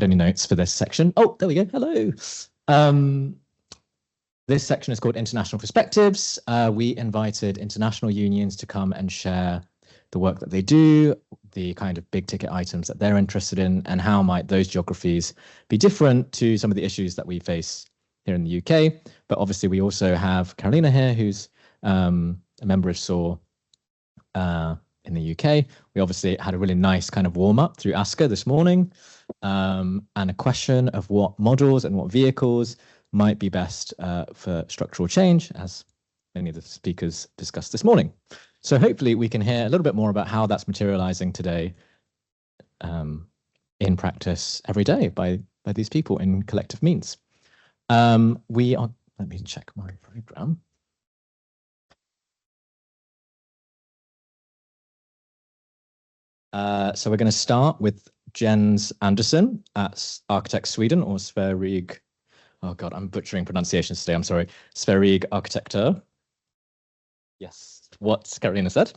any notes for this section. Oh, there we go. Hello. This section is called International Perspectives. We invited international unions to come and share the work that they do, the kind of big ticket items that they're interested in, and how might those geographies be different to some of the issues that we face here in the UK. But obviously we also have Carolina here, who's a member of SOAR in the UK. We obviously had a really nice kind of warm up through ASCA this morning, and a question of what models and what vehicles might be best for structural change, as many of the speakers discussed this morning. So hopefully we can hear a little bit more about how that's materializing today in practice every day by these people in collective means. We are, let me check my program. So we're going to start with Jens Andersson at Architekt Sweden, or Sveriges. Oh God, I'm butchering pronunciations today. I'm sorry. Sveriges Arkitekter. Yes, what Carolina said.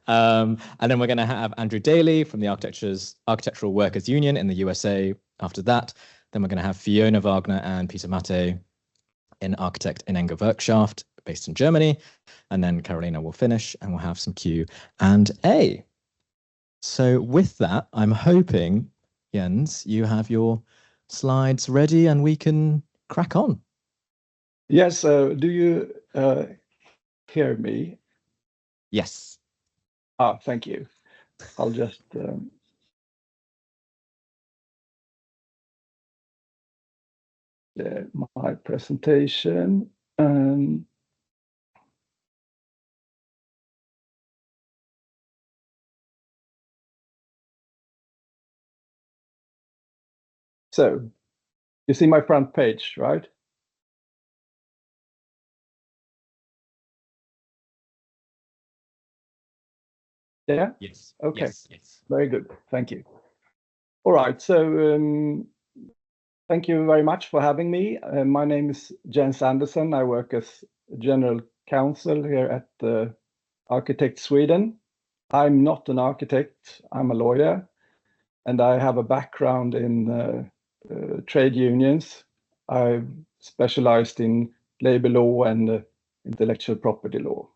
And then we're going to have Andrew Daley from the Architectural Workers Union in the USA after that. Then we're going to have Fiona Wagner and Péter Máthé in Architekt innengewerkschaft, based in Germany. And then Carolina will finish and we'll have some Q&A. So with that, I'm hoping, Jens, you have your slides ready and we can crack on. Yes, do you hear me? Yes. Thank you. I'll just my presentation. So you see my front page, right? Yeah? Yes. Okay. Yes. Very good. Thank you. All right. So thank you very much for having me. My name is Jens Andersson. I work as General Counsel here at Architekt Sweden. I'm not an architect. I'm a lawyer. And I have a background in trade unions. I've specialized in labor law and intellectual property law.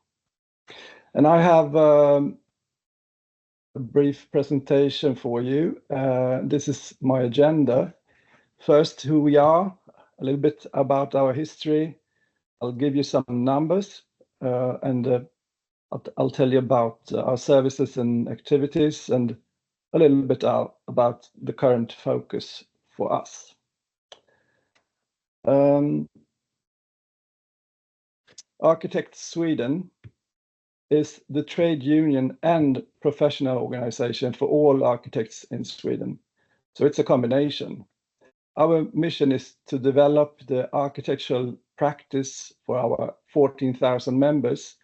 And I have a brief presentation for you. This is my agenda. First, who we are, a little bit about our history. I'll give you some numbers and I'll tell you about our services and activities and a little bit about the current focus for us. Architekt Sweden is the trade union and professional organization for all architects in Sweden. So it's a combination. Our mission is to develop the architectural practice for our 14,000 members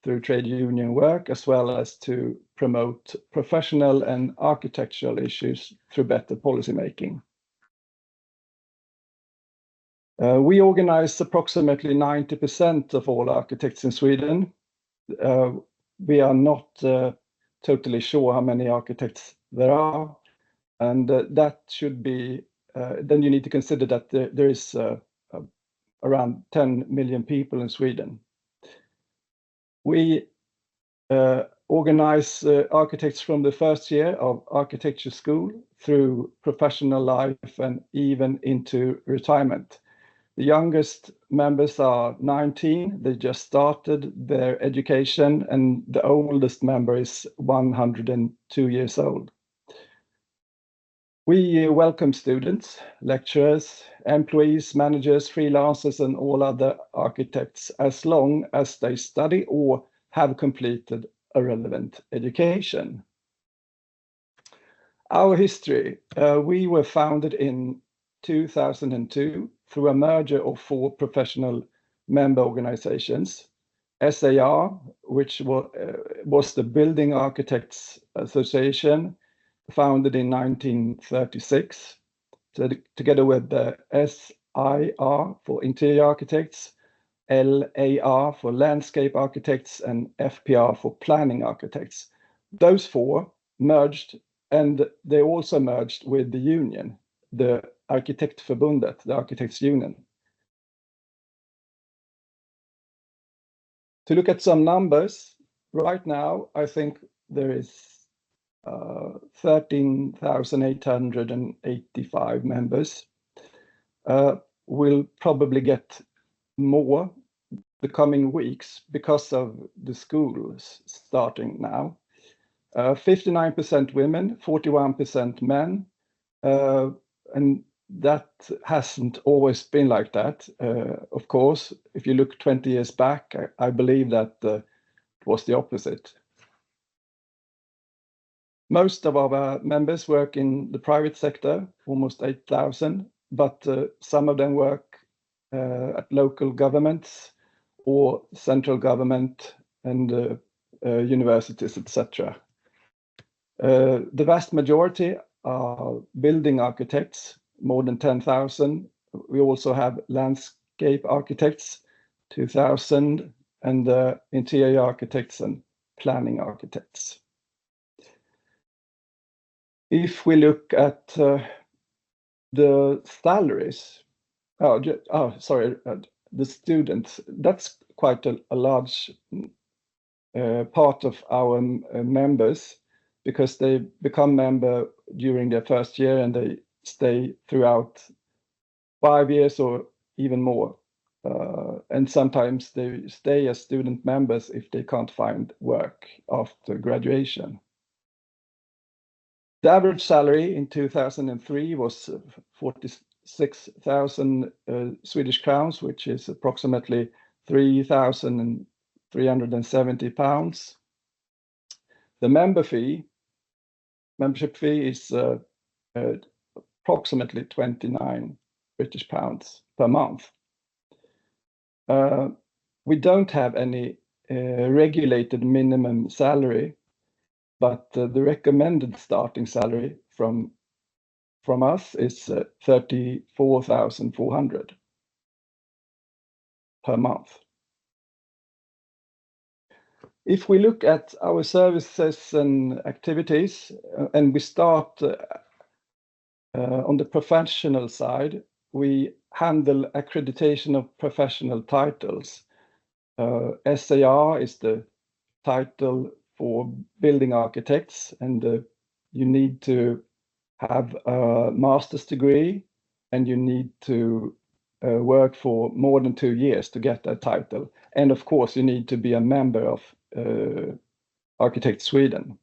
through trade union work, as well as to promote professional and architectural issues through better policy making. We organize approximately 90% of all architects in Sweden. We are not totally sure how many architects there are, and that should be, then you need to consider that there is around 10 million people in Sweden. We organize architects from the first year of architecture school through professional life and even into retirement. The youngest members are 19. They just started their education, and the oldest member is 102 years old. We welcome students, lecturers, employees, managers, freelancers, and all other architects as long as they study or have completed a relevant education. Our history, we were founded in 2002 through a merger of 4 professional member organizations. SAR, which was the Building Architects Association, founded in 1936, together with the SIR for Interior Architects, LAR for Landscape Architects, and FPR for Planning Architects. Those 4 merged and they also merged with the union, the Arkitektförbundet, the Architects Union. To look at some numbers, right now, I think there is 13,885 members. We'll probably get more the coming weeks because of the schools starting now. 59% women, 41% men, and that hasn't always been like that. Of course, if you look 20 years back, I believe that it was the opposite. Most of our members work in the private sector, almost 8,000, but some of them work at local governments or central government and universities, etc. The vast majority are building architects, more than 10,000. We also have landscape architects, 2,000, and interior architects and planning architects. If we look at the salaries, the students, that's quite a large part of our members, because they become member during their first year and they stay throughout 5 years or even more. And sometimes they stay as student members if they can't find work after graduation. The average salary in 2003 was 46,000 Swedish crowns, which is approximately 3,370 pounds. The membership fee is approximately 29 British pounds per month. We don't have any regulated minimum salary, but the recommended starting salary from us is 34,400 per month. If we look at our services and activities, and we start on the professional side, we handle accreditation of professional titles. SAR is the title for building architects, and you need to have a master's degree and you need to work for more than 2 years to get that title. And of course, you need to be a member of Architect Sweden.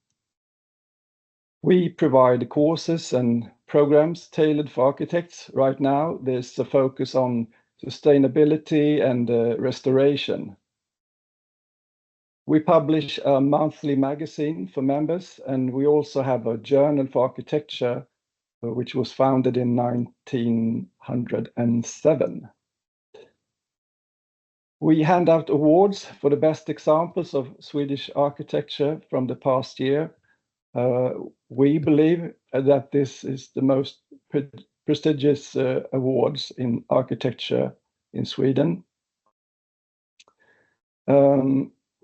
We provide courses and programs tailored for architects. Right now, there's a focus on sustainability and restoration. We publish a monthly magazine for members, and we also have a journal for architecture, which was founded in 1907. We hand out awards for the best examples of Swedish architecture from the past year. We believe that this is the most prestigious awards in architecture in Sweden.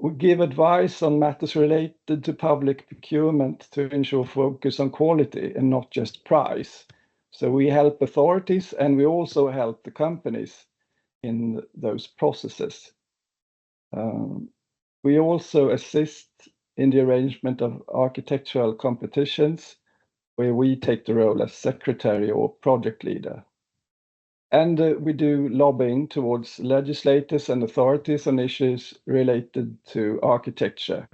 We give advice on matters related to public procurement to ensure focus on quality and not just price. So we help authorities, and we also help the companies in those processes. We also assist in the arrangement of architectural competitions, where we take the role as secretary or project leader. And we do lobbying towards legislators and authorities on issues related to architecture.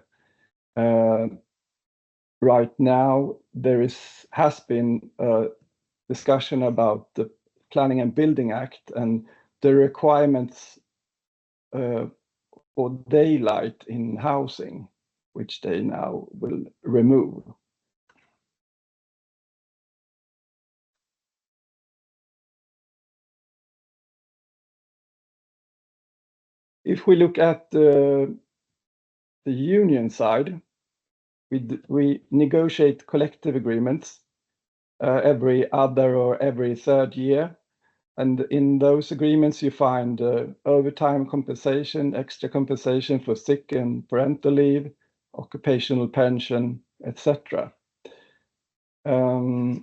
Right now, there has been a discussion about the Planning and Building Act and the requirements for daylight in housing, which they now will remove. If we look at the union side, we negotiate collective agreements every other or every third year. And in those agreements, you find overtime compensation, extra compensation for sick and parental leave, occupational pension, etc. We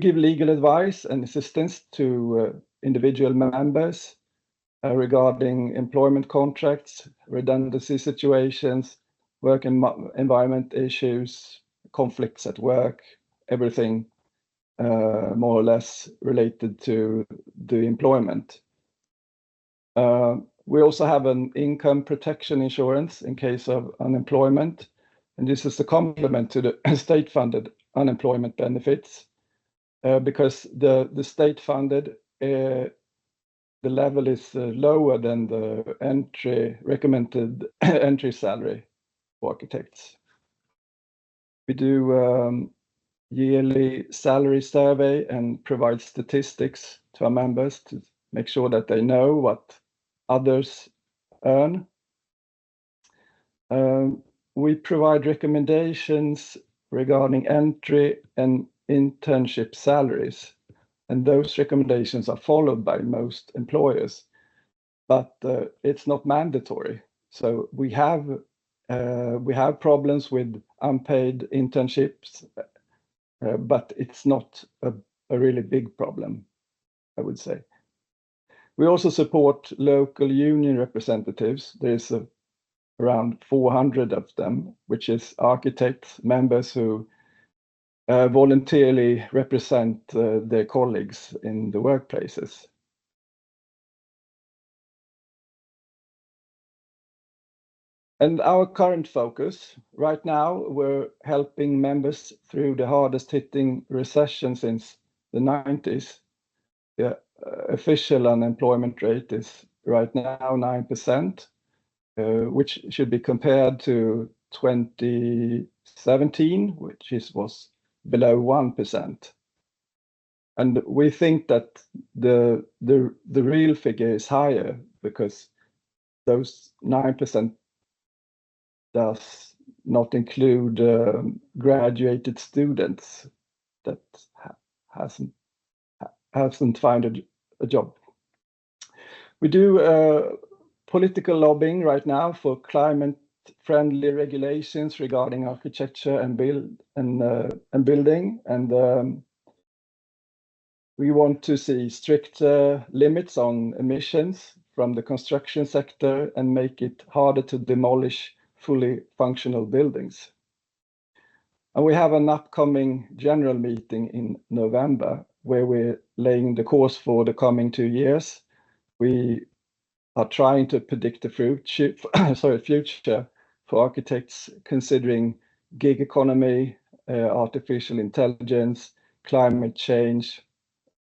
give legal advice and assistance to individual members regarding employment contracts, redundancy situations, work environment issues, conflicts at work, everything more or less related to the employment. We also have an income protection insurance in case of unemployment, and this is a complement to the state-funded unemployment benefits, because the state-funded the level is lower than the recommended entry salary for architects. We do yearly salary survey and provide statistics to our members to make sure that they know what others earn. We provide recommendations regarding entry and internship salaries, and those recommendations are followed by most employers, but it's not mandatory. So we have problems with unpaid internships, but it's not a really big problem, I would say. We also support local union representatives. There's around 400 of them, which is architects, members who voluntarily represent their colleagues in the workplaces. And our current focus, right now, we're helping members through the hardest hitting recession since the 90s. The official unemployment rate is right now 9%, which should be compared to 2017, which was below 1%. And we think that the real figure is higher because those 9% does not include graduated students that hasn't found a job. We do political lobbying right now for climate-friendly regulations regarding architecture and building, and we want to see stricter limits on emissions from the construction sector and make it harder to demolish fully functional buildings. And we have an upcoming general meeting in November where we're laying the course for the coming 2 years. We are trying to predict the future for architects, considering gig economy, artificial intelligence, climate change,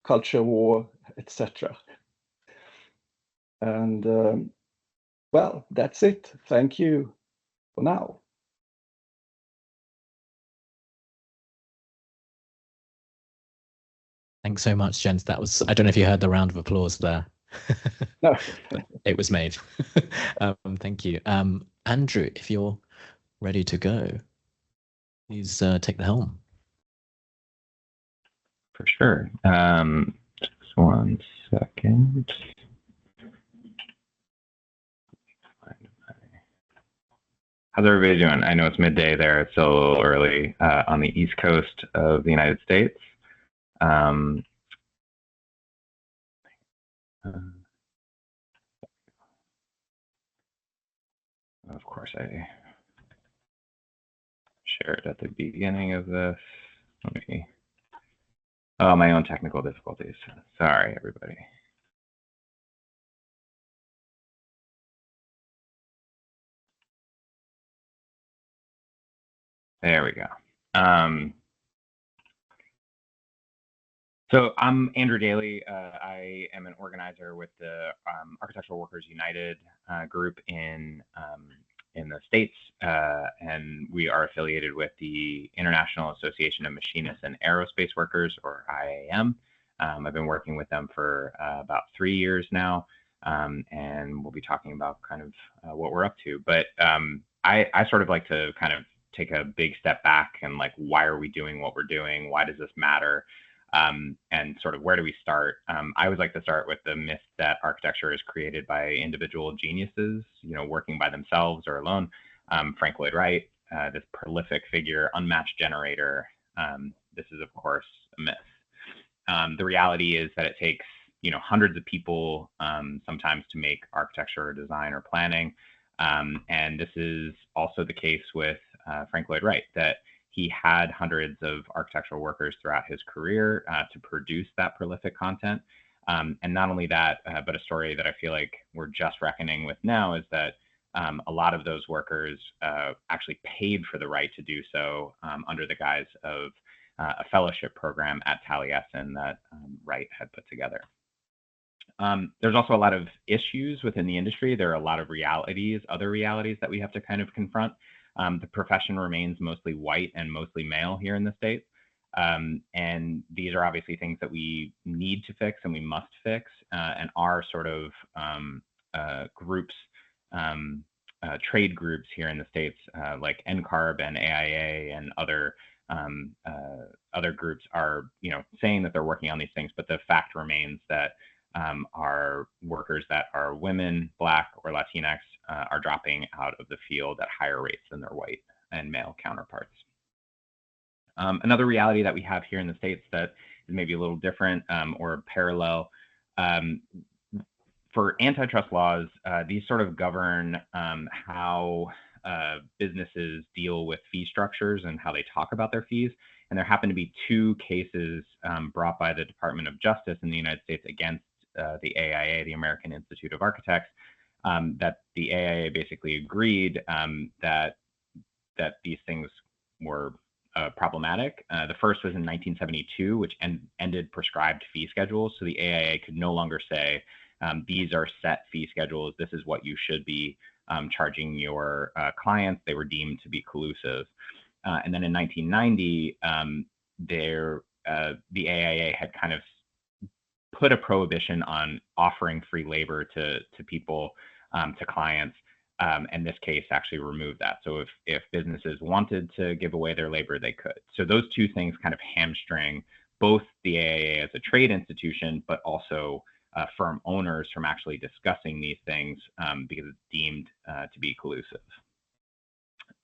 culture war, etc. And well, that's it. Thank you for now. Thanks so much, Jens. That was, I don't know if you heard the round of applause there. No. It was made. Thank you. Andrew, if you're ready to go, please take the helm. For sure. Just 1 second. How's everybody doing? I know it's midday there. It's still a little early on the East Coast of the United States. Of course, I shared at the beginning of this. Let me. Oh, my own technical difficulties. Sorry, everybody. There we go. So I'm Andrew Daley. I am an organizer with the Architectural Workers United group in the States, and we are affiliated with the International Association of Machinists and Aerospace Workers, or IAM. I've been working with them for about 3 years now, and we'll be talking about kind of what we're up to. But I sort of like to kind of take a big step back and like, why are we doing what we're doing? Why does this matter? And sort of where do we start? I always like to start with the myth that architecture is created by individual geniuses, working by themselves or alone. Frank Lloyd Wright, this prolific figure, unmatched generator. This is, of course, a myth. The reality is that it takes, hundreds of people sometimes to make architecture or design or planning. And this is also the case with Frank Lloyd Wright, that he had hundreds of architectural workers throughout his career to produce that prolific content. And not only that, but a story that I feel like we're just reckoning with now is that a lot of those workers actually paid for the right to do so under the guise of a fellowship program at Taliesin that Wright had put together. There's also a lot of issues within the industry. There are a lot of other realities that we have to kind of confront. The profession remains mostly white and mostly male here in the States. And these are obviously things that we need to fix and we must fix. And our sort of groups, trade groups here in the States, like NCARB and AIA and other groups are, saying that they're working on these things, but the fact remains that our workers that are women, Black, or Latinx are dropping out of the field at higher rates than their white and male counterparts. Another reality that we have here in the States that is maybe a little different or parallel, for antitrust laws, these sort of govern how businesses deal with fee structures and how they talk about their fees. And there happen to be two cases brought by the Department of Justice in the United States against the AIA, the American Institute of Architects, that the AIA basically agreed that these things were problematic. The first was in 1972, which ended prescribed fee schedules. So the AIA could no longer say, these are set fee schedules. This is what you should be charging your clients. They were deemed to be collusive. And then in 1990, the AIA had kind of put a prohibition on offering free labor to people, to clients. And this case actually removed that. So if businesses wanted to give away their labor, they could. So those two things kind of hamstring both the AIA as a trade institution, but also firm owners from actually discussing these things because it's deemed to be collusive.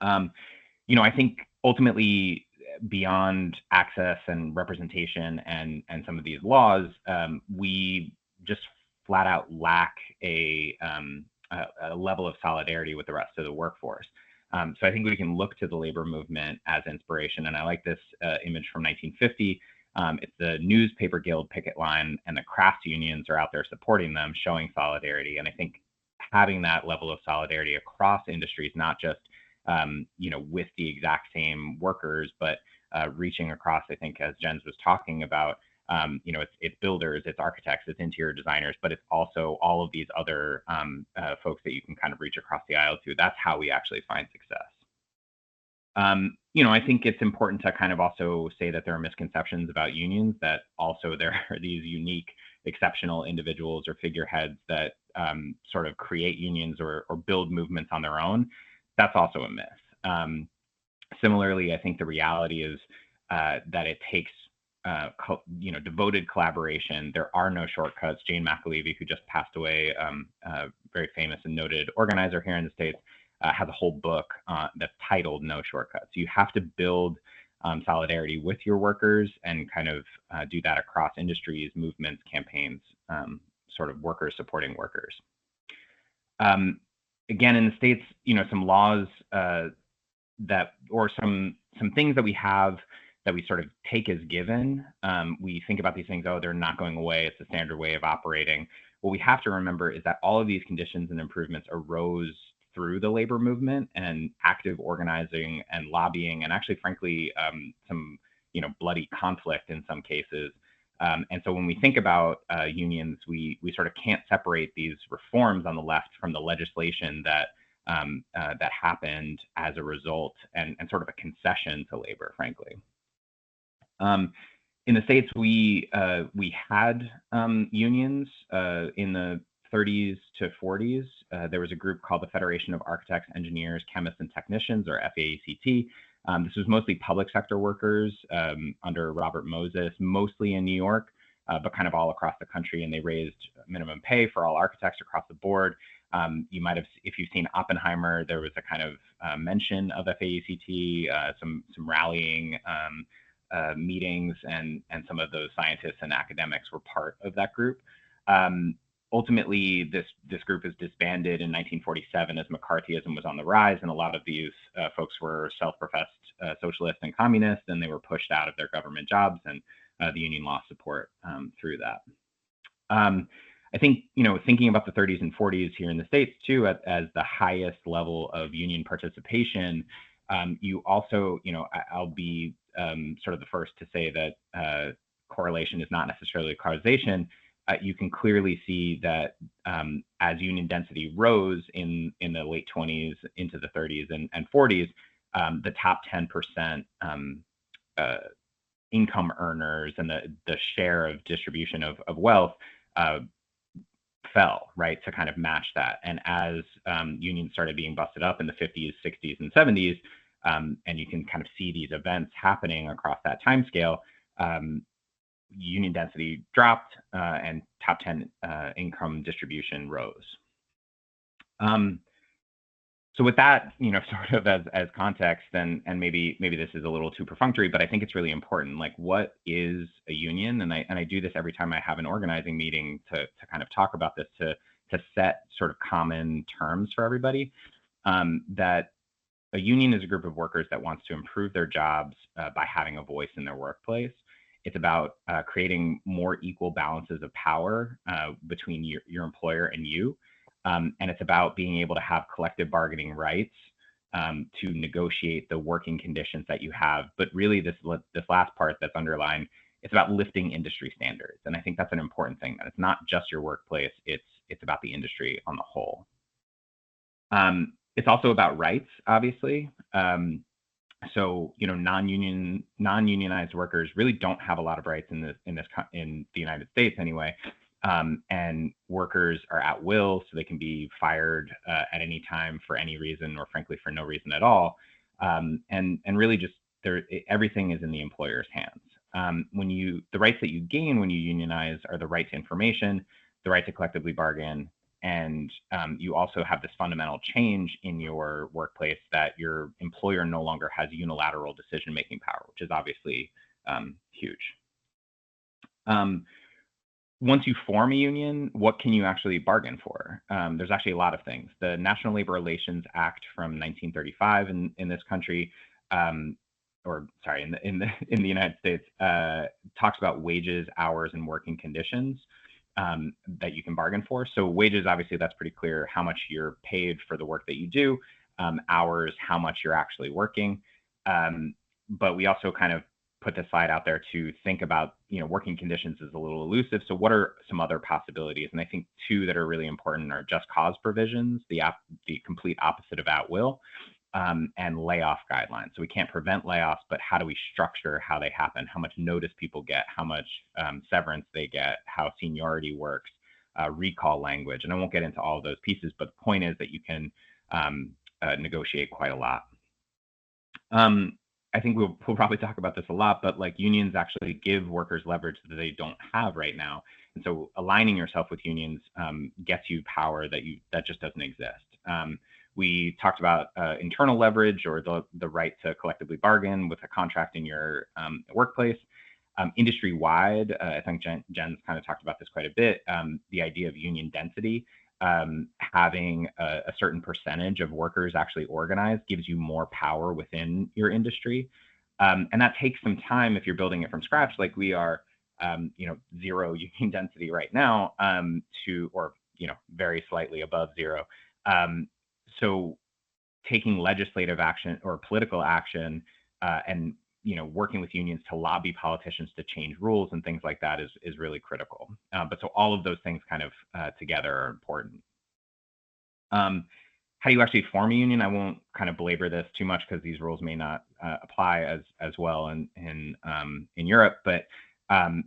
I think ultimately, beyond access and representation and some of these laws, we just flat out lack a level of solidarity with the rest of the workforce. So I think we can look to the labor movement as inspiration. And I like this image from 1950. It's the newspaper guild picket line, and the crafts unions are out there supporting them, showing solidarity. And I think having that level of solidarity across industries, not just with the exact same workers, but reaching across, I think, as Jens was talking about, it's builders, it's architects, it's interior designers, but it's also all of these other folks that you can kind of reach across the aisle to. That's how we actually find success. I think it's important to kind of also say that there are misconceptions about unions, that also there are these unique, exceptional individuals or figureheads that sort of create unions or build movements on their own. That's also a myth. Similarly, I think the reality is that it takes devoted collaboration. There are no shortcuts. Jane McAlevey, who just passed away, very famous and noted organizer here in the States, has a whole book that's titled No Shortcuts. You have to build solidarity with your workers and kind of do that across industries, movements, campaigns, sort of workers supporting workers. Again, in the States, some laws or some things that we have that we sort of take as given. We think about these things, they're not going away. It's the standard way of operating. What we have to remember is that all of these conditions and improvements arose through the labor movement and active organizing and lobbying, and actually, frankly, some bloody conflict in some cases. And so when we think about unions, we sort of can't separate these reforms on the left from the legislation that happened as a result, and sort of a concession to labor, frankly. In the States, we had unions in the 30s to 40s. There was a group called the Federation of Architects, Engineers, Chemists, and Technicians, or FAACT. This was mostly public sector workers under Robert Moses, mostly in New York, but kind of all across the country. And they raised minimum pay for all architects across the board. You might have, if you've seen Oppenheimer, there was a kind of mention of FAECT, some rallying meetings, and some of those scientists and academics were part of that group. Ultimately, this group is disbanded in 1947 as McCarthyism was on the rise, and a lot of these folks were self-professed socialists and communists, and they were pushed out of their government jobs, and the union lost support through that. I think, thinking about the 30s and 40s here in the States too, as the highest level of union participation, you also, I'll be sort of the first to say that correlation is not necessarily causation. You can clearly see that as union density rose in the late 20s into the 30s and 40s, the top 10% income earners and the share of distribution of wealth fell, right, to kind of match that. And as unions started being busted up in the 50s, 60s, and 70s, and you can kind of see these events happening across that time scale, union density dropped and top 10 income distribution rose. So with that, sort of as context, and maybe this is a little too perfunctory, but I think it's really important. Like, what is a union? And I do this every time I have an organizing meeting to kind of talk about this, to set sort of common terms for everybody. That a union is a group of workers that wants to improve their jobs by having a voice in their workplace. It's about creating more equal balances of power between your employer and you. And it's about being able to have collective bargaining rights to negotiate the working conditions that you have. But really, this last part that's underlined, it's about lifting industry standards. And I think that's an important thing, that it's not just your workplace, it's about the industry on the whole. It's also about rights, obviously. So, non-unionized workers really don't have a lot of rights in the United States anyway. And workers are at will, so they can be fired at any time for any reason, or frankly for no reason at all. And really just everything is in the employer's hands. The rights that you gain when you unionize are the right to information, the right to collectively bargain, and you also have this fundamental change in your workplace, that your employer no longer has unilateral decision-making power, which is obviously huge. Once you form a union, what can you actually bargain for? There's actually a lot of things. The National Labor Relations Act from 1935 in this country, in the United States, talks about wages, hours, and working conditions that you can bargain for. So wages, obviously, that's pretty clear, how much you're paid for the work that you do. Hours, how much you're actually working. But we also kind of put this slide out there to think about, working conditions is a little elusive. So what are some other possibilities? And I think two that are really important are just cause provisions, the complete opposite of at will, and layoff guidelines. So we can't prevent layoffs, but how do we structure how they happen? How much notice people get, how much severance they get, how seniority works, recall language. And I won't get into all of those pieces, but the point is that you can negotiate quite a lot. I think we'll probably talk about this a lot, but like, unions actually give workers leverage that they don't have right now. And so aligning yourself with unions gets you power that just doesn't exist. We talked about internal leverage, or the right to collectively bargain with a contract in your workplace. Industry-wide, I think Jen's kind of talked about this quite a bit, the idea of union density. Having a certain percentage of workers actually organized gives you more power within your industry. And that takes some time if you're building it from scratch, like we are, zero union density right now, or very slightly above zero. So taking legislative action or political action and working with unions to lobby politicians to change rules and things like that is really critical. But so all of those things kind of together are important. How do you actually form a union? I won't kind of belabor this too much because these rules may not apply as well in Europe. But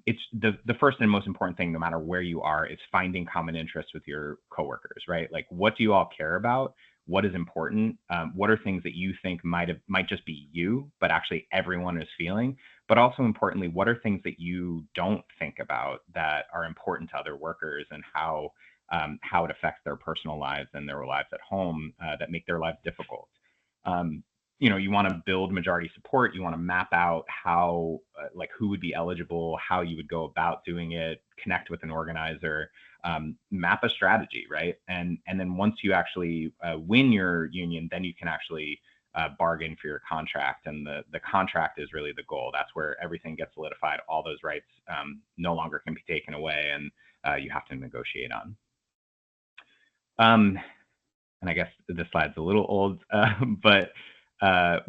it's the first and most important thing, no matter where you are, is finding common interests with your coworkers, right? Like, what do you all care about? what is important, what are things that you think might just be you, but actually everyone is feeling, but also importantly, what are things that you don't think about that are important to other workers, and how it affects their personal lives and their lives at home that make their lives difficult. You want to build majority support. You want to map out how, who would be eligible, how you would go about doing it, connect with an organizer, map a strategy, right? And then once you actually win your union, then you can actually bargain for your contract. And the contract is really the goal. That's where everything gets solidified. All those rights no longer can be taken away, and you have to negotiate on. And I guess this slide's a little old, but I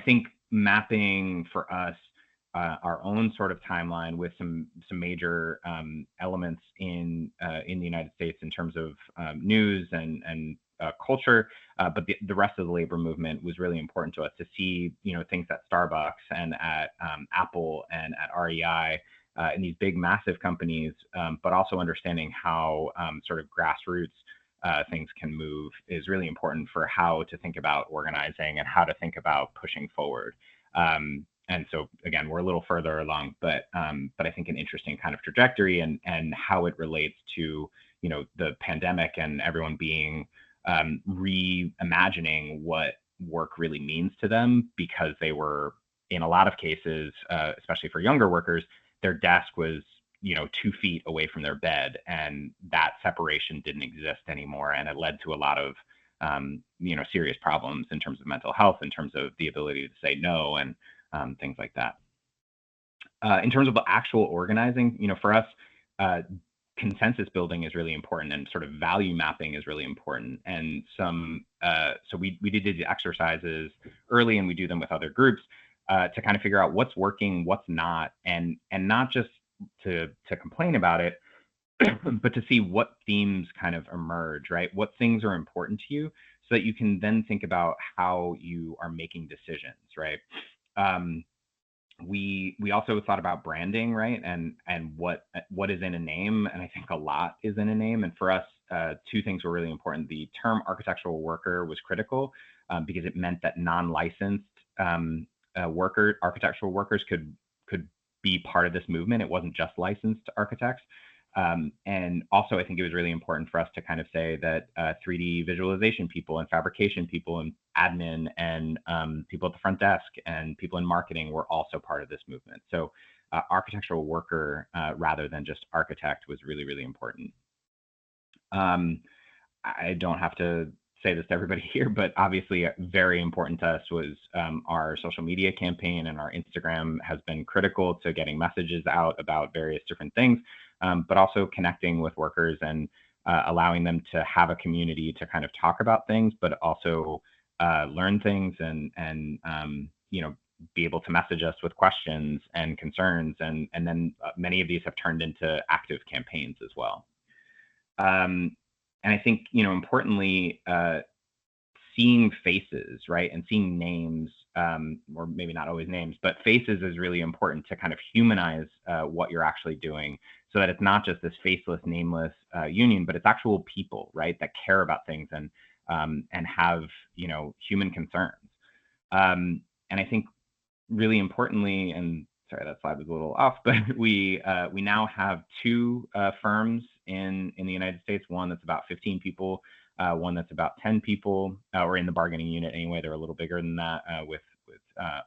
think mapping for us our own sort of timeline with some major elements in the United States in terms of news and culture, but the rest of the labor movement was really important to us to see, things at Starbucks and at Apple and at REI. In these big, massive companies, but also understanding how sort of grassroots things can move is really important for how to think about organizing and how to think about pushing forward. And so, again, we're a little further along, but I think an interesting kind of trajectory and how it relates to, the pandemic and everyone being reimagining what work really means to them, because they were, in a lot of cases, especially for younger workers, their desk was, 2 feet away from their bed, and that separation didn't exist anymore. And it led to a lot of, serious problems in terms of mental health, in terms of the ability to say no, and things like that. In terms of the actual organizing, for us, consensus building is really important, and sort of value mapping is really important. And so we did the exercises early, and we do them with other groups to kind of figure out what's working, what's not, and not just to complain about it, but to see what themes kind of emerge, right? What things are important to you, so that you can then think about how you are making decisions, right? We also thought about branding, right? And what is in a name, and I think a lot is in a name. And for us, 2 things were really important. The term architectural worker was critical because it meant that non-licensed architectural workers could be part of this movement. It wasn't just licensed architects. And also, I think it was really important for us to kind of say that 3D visualization people and fabrication people and admin and people at the front desk and people in marketing were also part of this movement. So architectural worker rather than just architect was really, really important. I don't have to say this to everybody here, but obviously very important to us was our social media campaign, and our Instagram has been critical to getting messages out about various different things, but also connecting with workers and allowing them to have a community to kind of talk about things, but also learn things and be able to message us with questions and concerns. And then many of these have turned into active campaigns as well. And I think, importantly, seeing faces, right, and seeing names, or maybe not always names, but faces is really important to kind of humanize what you're actually doing, so that it's not just this faceless, nameless union, but it's actual people, right, that care about things and have, human concerns. And I think really importantly, and sorry, that slide was a little off, but we now have 2 firms in the United States, one that's about 15 people, one that's about 10 people, or in the bargaining unit anyway, they're a little bigger than that with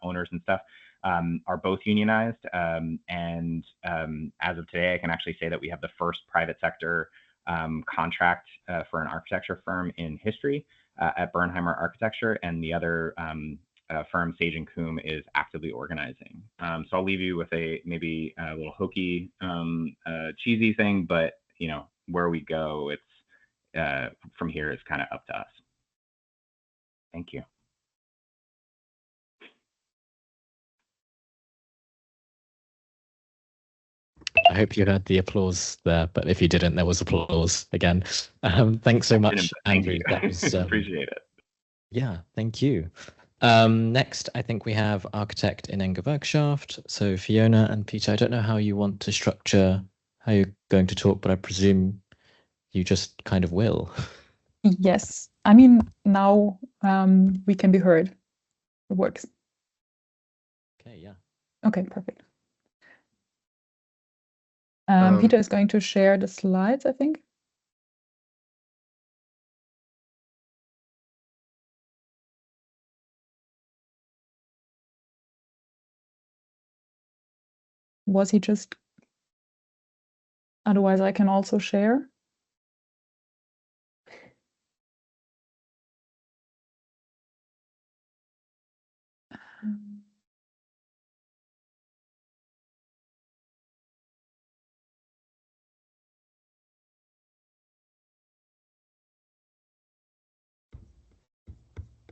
owners and stuff, are both unionized. And as of today, I can actually say that we have the first private sector contract for an architecture firm in history at Bernheimer Architecture, and the other firm, Sage & Coombe, is actively organizing. So I'll leave you with maybe a little hokey, cheesy thing, but where we go, it's from here is kind of up to us. Thank you. I hope you heard the applause there, but if you didn't, there was applause again. Thanks so much, Andrew. That was, appreciate it. Yeah, thank you. Next, I think we have Architekt innengewerkschaft. So Fiona and Péter, I don't know how you want to structure how you're going to talk, but I presume you just kind of will. Yes, I mean, now we can be heard. It works. Okay, yeah. Okay, perfect. Péter is going to share the slides, I think. Was he just... Otherwise, I can also share.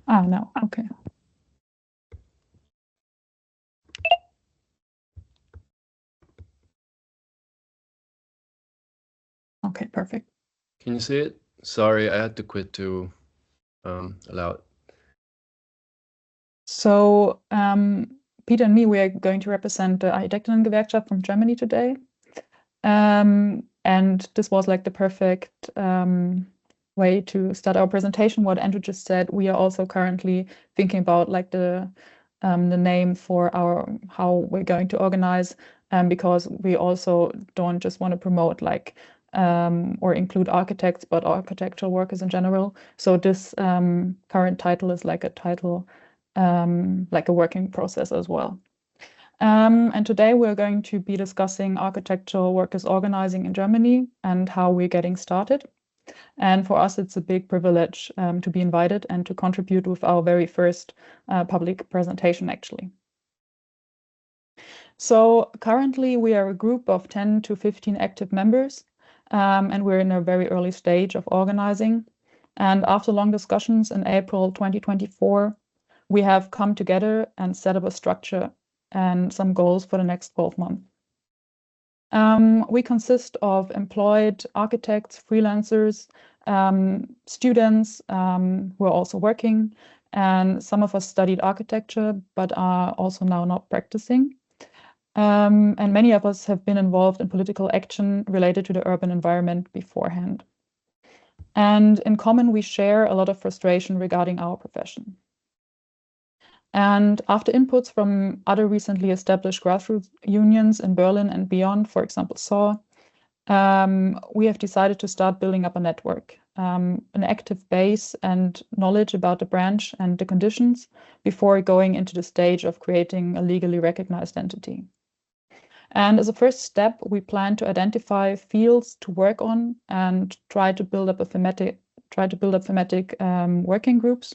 Ah, no, okay. Okay, perfect. Can you see it? Sorry, I had to quit to allow it. So Péter and me, we are going to represent the Arkitekter innengewerkschaft from Germany today. And this was like the perfect way to start our presentation. What Andrew just said, we are also currently thinking about like the name for how we're going to organize, because we also don't just want to promote like or include architects, but architectural workers in general. So this current title is like a title, like a working process as well. And today we're going to be discussing architectural workers organizing in Germany and how we're getting started. And for us, it's a big privilege to be invited and to contribute with our very first public presentation, actually. So currently we are a group of 10 to 15 active members, and we're in a very early stage of organizing. And after long discussions in April 2024, we have come together and set up a structure and some goals for the next 12 months. We consist of employed architects, freelancers, students who are also working, and some of us studied architecture but are also now not practicing. And many of us have been involved in political action related to the urban environment beforehand. And in common, we share a lot of frustration regarding our profession. And after inputs from other recently established grassroots unions in Berlin and beyond, for example, SAW, we have decided to start building up a network, an active base and knowledge about the branch and the conditions before going into the stage of creating a legally recognized entity. And as a first step, we plan to identify fields to work on and try to build up thematic working groups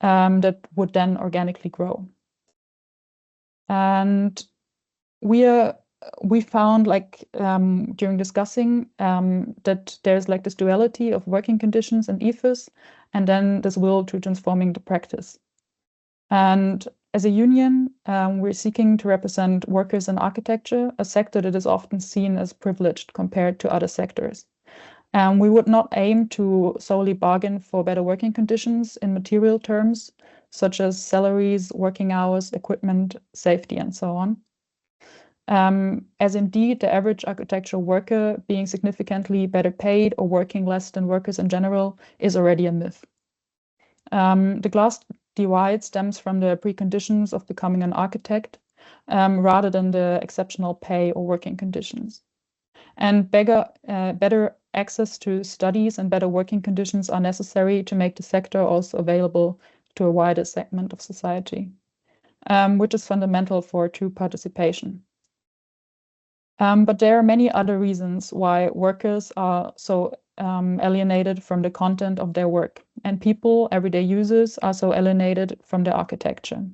that would then organically grow. And we found, like during discussing, that there's like this duality of working conditions and ethos, and then this will to transforming the practice. And as a union, we're seeking to represent workers in architecture, a sector that is often seen as privileged compared to other sectors. We would not aim to solely bargain for better working conditions in material terms, such as salaries, working hours, equipment, safety, and so on. As indeed the average architectural worker being significantly better paid or working less than workers in general is already a myth. The glass divide stems from the preconditions of becoming an architect, rather than the exceptional pay or working conditions. And better access to studies and better working conditions are necessary to make the sector also available to a wider segment of society, which is fundamental for true participation. But there are many other reasons why workers are so alienated from the content of their work, and people, everyday users, are so alienated from their architecture.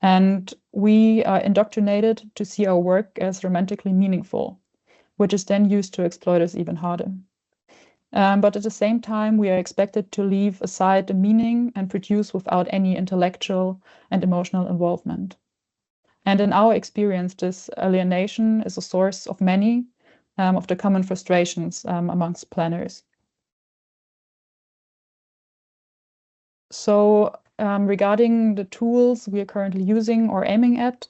And we are indoctrinated to see our work as romantically meaningful, which is then used to exploit us even harder. But at the same time, we are expected to leave aside the meaning and produce without any intellectual and emotional involvement. And in our experience, this alienation is a source of many of the common frustrations amongst planners. So regarding the tools we are currently using or aiming at,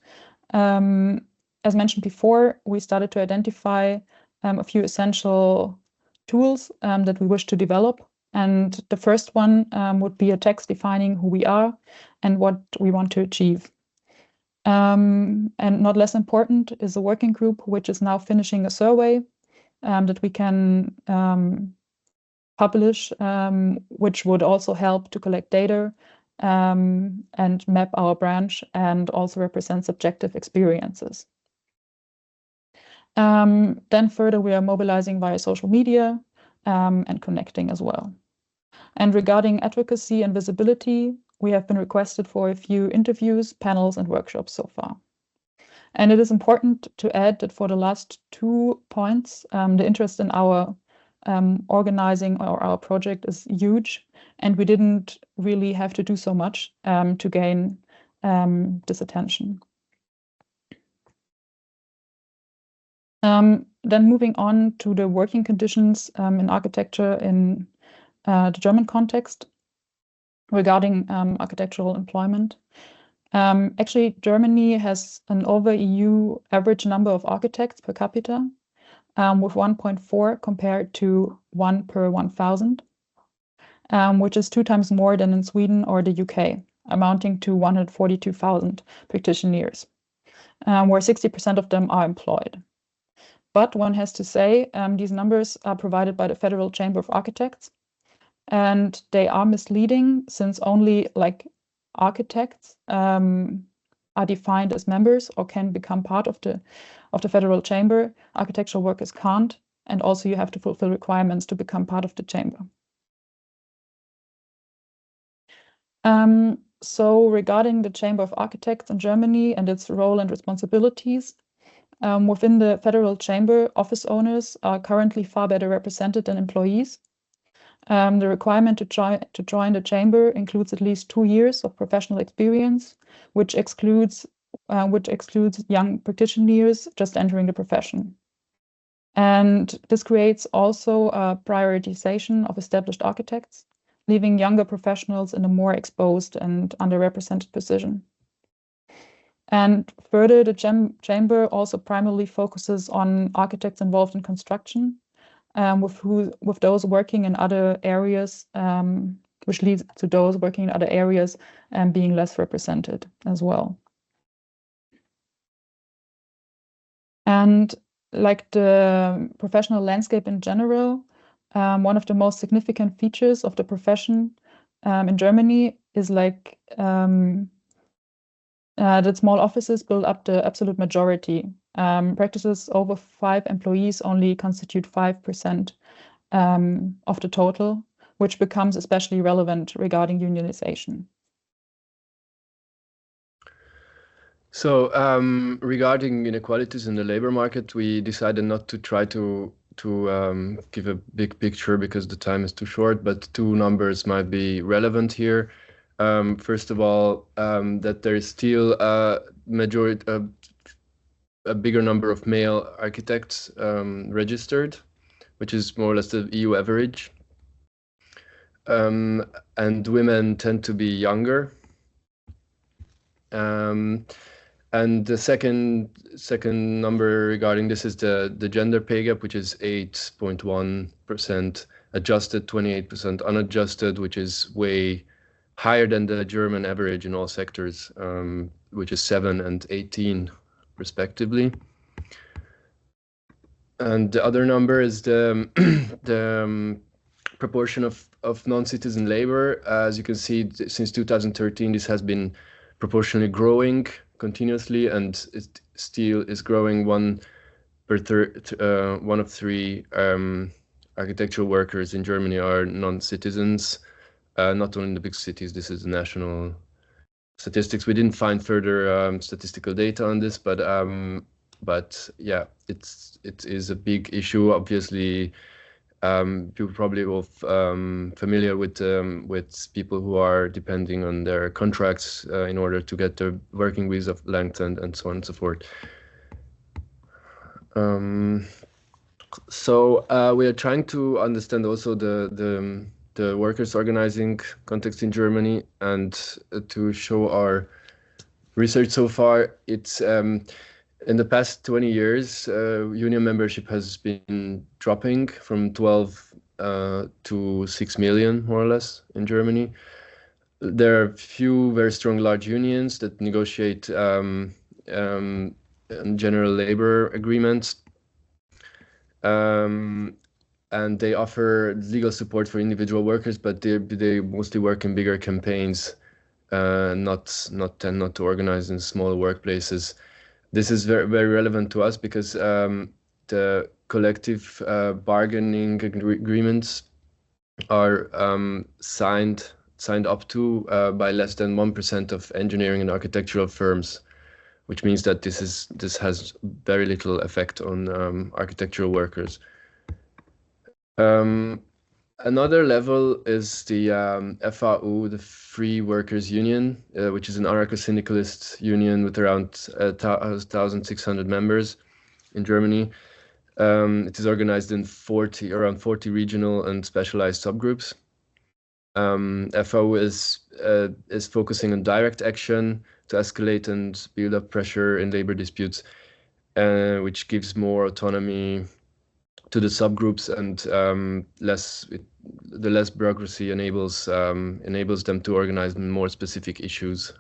as mentioned before, we started to identify a few essential tools that we wish to develop. And the first one would be a text defining who we are and what we want to achieve. And not less important is a working group, which is now finishing a survey that we can publish, which would also help to collect data and map our branch and also represent subjective experiences. Then further, we are mobilizing via social media and connecting as well. And regarding advocacy and visibility, we have been requested for a few interviews, panels, and workshops so far. And it is important to add that for the last 2 points, the interest in our organizing or our project is huge, and we didn't really have to do so much to gain this attention. Then moving on to the working conditions in architecture in the German context regarding architectural employment. Actually, Germany has an over EU average number of architects per capita, with 1.4 compared to 1 per 1,000, which is 2 times more than in Sweden or the UK, amounting to 142,000 practitioners, where 60% of them are employed. But one has to say these numbers are provided by the Federal Chamber of Architects, and they are misleading since only like architects are defined as members or can become part of the Federal Chamber. Architectural workers can't, and also you have to fulfill requirements to become part of the chamber. So regarding the Chamber of Architects in Germany and its role and responsibilities, within the Federal Chamber, office owners are currently far better represented than employees. The requirement to join the chamber includes at least 2 years of professional experience, which excludes young practitioners just entering the profession. And this creates also a prioritization of established architects, leaving younger professionals in a more exposed and underrepresented position. And further, the chamber also primarily focuses on architects involved in construction, with those working in other areas, which leads to those working in other areas being less represented as well. And like the professional landscape in general, one of the most significant features of the profession in Germany is like that small offices build up the absolute majority. Practices over 5 employees only constitute 5% of the total, which becomes especially relevant regarding unionization. So regarding inequalities in the labor market, we decided not to try to give a big picture because the time is too short, but 2 numbers might be relevant here. First of all, that there is still a bigger number of male architects registered, which is more or less the EU average. And women tend to be younger. And the second number regarding this is the gender pay gap, which is 8.1% adjusted, 28% unadjusted, which is way higher than the German average in all sectors, which is 7 and 18 respectively. And the other number is the proportion of non-citizen labor. As you can see, since 2013, this has been proportionally growing continuously, and it still is growing. 1 of 3 architectural workers in Germany are non-citizens. Not only in the big cities, this is national statistics. We didn't find further statistical data on this, but yeah, it is a big issue. Obviously, people probably will familiar with people who are depending on their contracts in order to get their working visa length and so on and so forth. So we are trying to understand also the workers' organizing context in Germany, and to show our research so far, it's in the past 20 years, union membership has been dropping from 12 to 6 million, more or less, in Germany. There are few very strong large unions that negotiate general labor agreements, and they offer legal support for individual workers, but they mostly work in bigger campaigns, tend not to organize in smaller workplaces. This is very, very relevant to us because the collective bargaining agreements are signed up to by less than 1% of engineering and architectural firms, which means that this has very little effect on architectural workers. Another level is the FAU, the Free Workers Union, which is an anarcho-syndicalist union with around 1,600 members in Germany. It is organized in around 40 regional and specialized subgroups. FAU is focusing on direct action to escalate and build up pressure in labor disputes, which gives more autonomy to the subgroups, and the less bureaucracy enables them to organize more specific issues.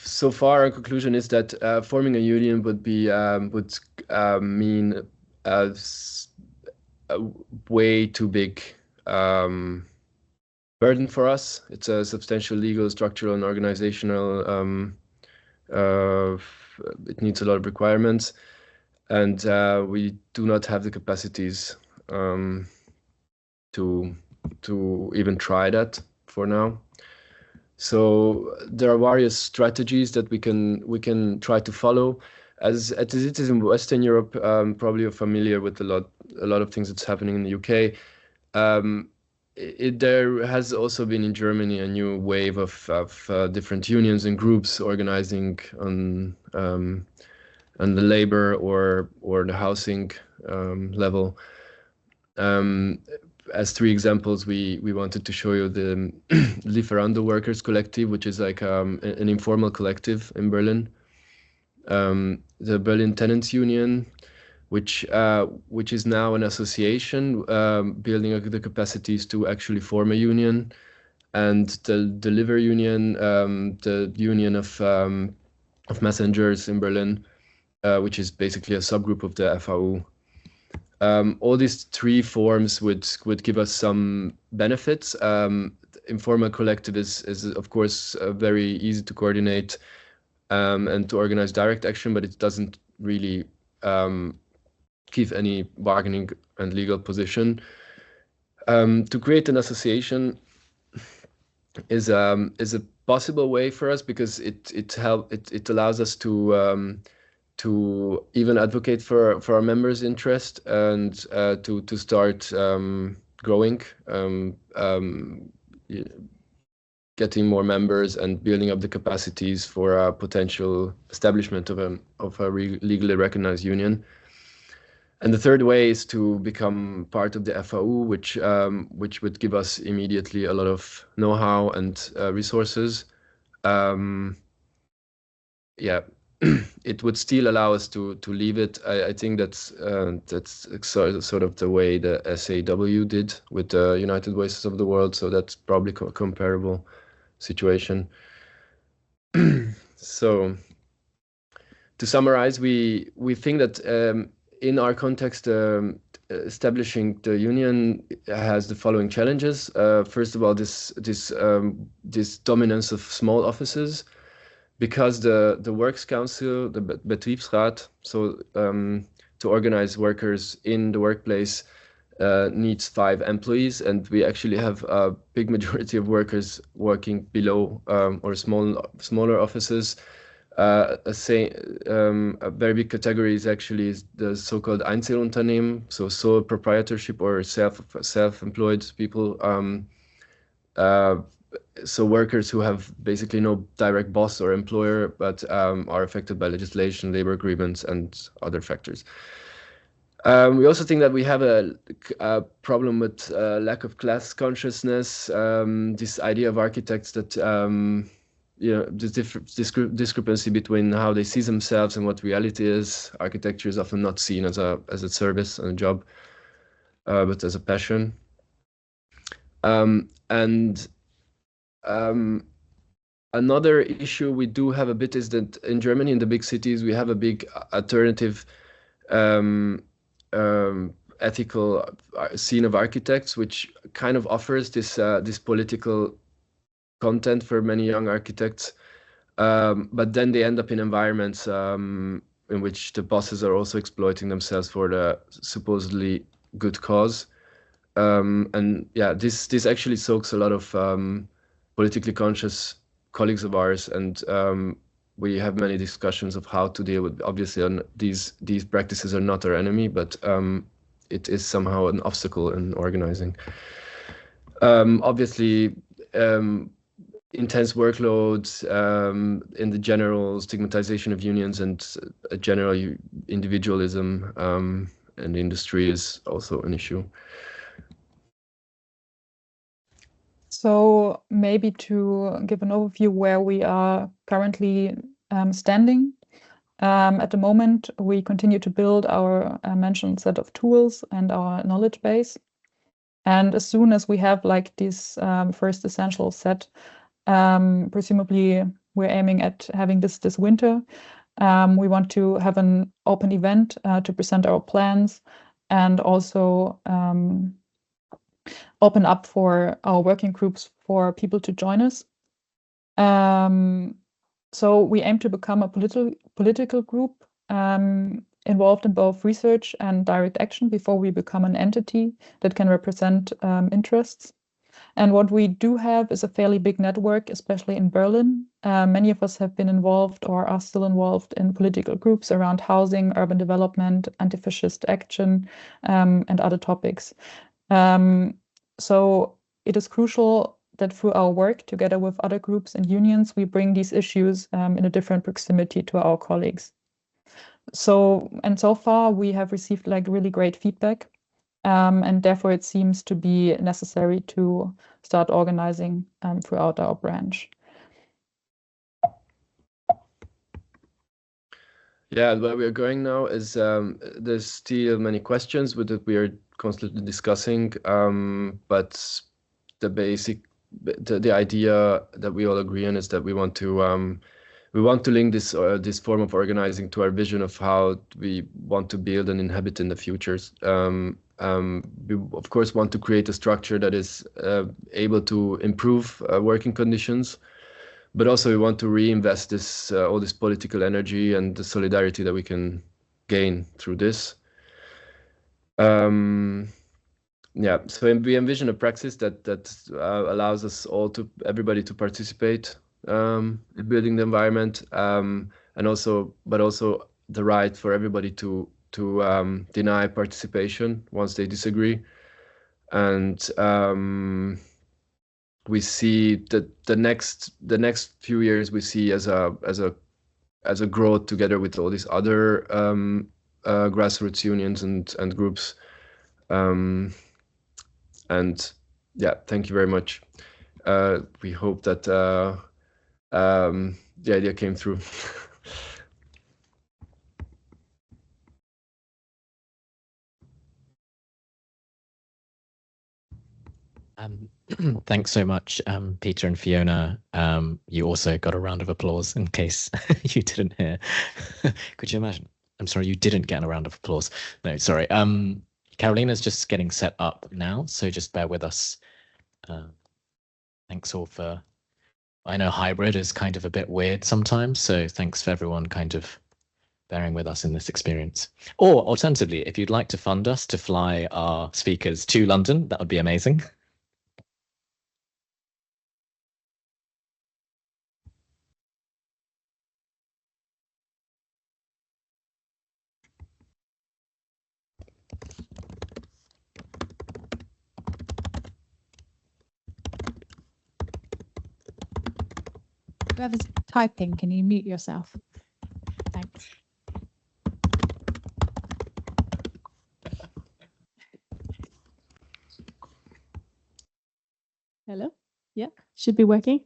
So far, our conclusion is that forming a union would mean a way too big burden for us. It's a substantial legal, structural, and organizational. It needs a lot of requirements, and we do not have the capacities to even try that for now. So there are various strategies that we can try to follow. As it is in Western Europe, probably you're familiar with a lot of things that's happening in the UK. There has also been in Germany a new wave of different unions and groups organizing on the labor or the housing level. As three examples, we wanted to show you the Lieferando Workers Collective, which is like an informal collective in Berlin. The Berlin Tenants Union, which is now an association building up the capacities to actually form a union, and the Liver Union, the union of messengers in Berlin, which is basically a subgroup of the FAU. All these three forms would give us some benefits. Informal collective is of course very easy to coordinate and to organize direct action, but it doesn't really give any bargaining and legal position. To create an association is a possible way for us because it allows us to even advocate for our members' interest and to start growing, getting more members and building up the capacities for a potential establishment of a legally recognized union. And the third way is to become part of the FAU, which would give us immediately a lot of know-how and resources. It would still allow us to leave it. I think that's sort of the way the SAW did with the United Voices of the World. So that's probably a comparable situation. So to summarize, we think that in our context, establishing the union has the following challenges. First of all, this dominance of small offices, because the Works Council, the Betriebsrat, so to organize workers in the workplace, needs 5 employees, and we actually have a big majority of workers working below or smaller offices. A very big category is actually the so-called Einzelunternehmen, so sole proprietorship or self-employed people. So workers who have basically no direct boss or employer, but are affected by legislation, labor agreements, and other factors. We also think that we have a problem with lack of class consciousness. This idea of architects that this discrepancy between how they see themselves and what reality is. Architecture is often not seen as a service and a job, but as a passion. Another issue we do have a bit is that in Germany, in the big cities, we have a big alternative ethical scene of architects, which kind of offers this political content for many young architects, but then they end up in environments in which the bosses are also exploiting themselves for the supposedly good cause. And yeah, this actually soaks a lot of politically conscious colleagues of ours, and we have many discussions of how to deal with. Obviously, these practices are not our enemy, but it is somehow an obstacle in organizing. Obviously, intense workloads, in the general stigmatization of unions and general individualism in the industry is also an issue. So maybe to give an overview where we are currently standing. At the moment, we continue to build our mentioned set of tools and our knowledge base. And as soon as we have like this first essential set, presumably we're aiming at having this winter. We want to have an open event to present our plans and also open up for our working groups for people to join us. So we aim to become a political group involved in both research and direct action before we become an entity that can represent interests. And what we do have is a fairly big network, especially in Berlin. Many of us have been involved or are still involved in political groups around housing, urban development, anti-fascist action, and other topics. So it is crucial that through our work together with other groups and unions, we bring these issues in a different proximity to our colleagues. So far we have received like really great feedback, and therefore it seems to be necessary to start organizing throughout our branch. Yeah, where we are going now is there's still many questions with that we are constantly discussing, but the idea that we all agree on is that we want to link this form of organizing to our vision of how we want to build and inhabit in the futures. We of course want to create a structure that is able to improve working conditions, but also we want to reinvest all this political energy and the solidarity that we can gain through this. Yeah, so we envision a praxis that allows us everybody to participate in building the environment, but also the right for everybody to deny participation once they disagree. And we see that the next few years we see as a growth together with all these other grassroots unions and groups. And yeah, thank you very much. We hope that the idea came through. Thanks so much, Péter and Fiona. You also got a round of applause in case you didn't hear. Could you imagine? I'm sorry, you didn't get a round of applause. No, sorry. Carolina's just getting set up now, so just bear with us. Thanks all for, I know hybrid is kind of a bit weird sometimes, so thanks for everyone kind of bearing with us in this experience. Or alternatively, if you'd like to fund us to fly our speakers to London, that would be amazing. Whoever's typing, can you mute yourself? Thanks. Hello? Yeah, should be working.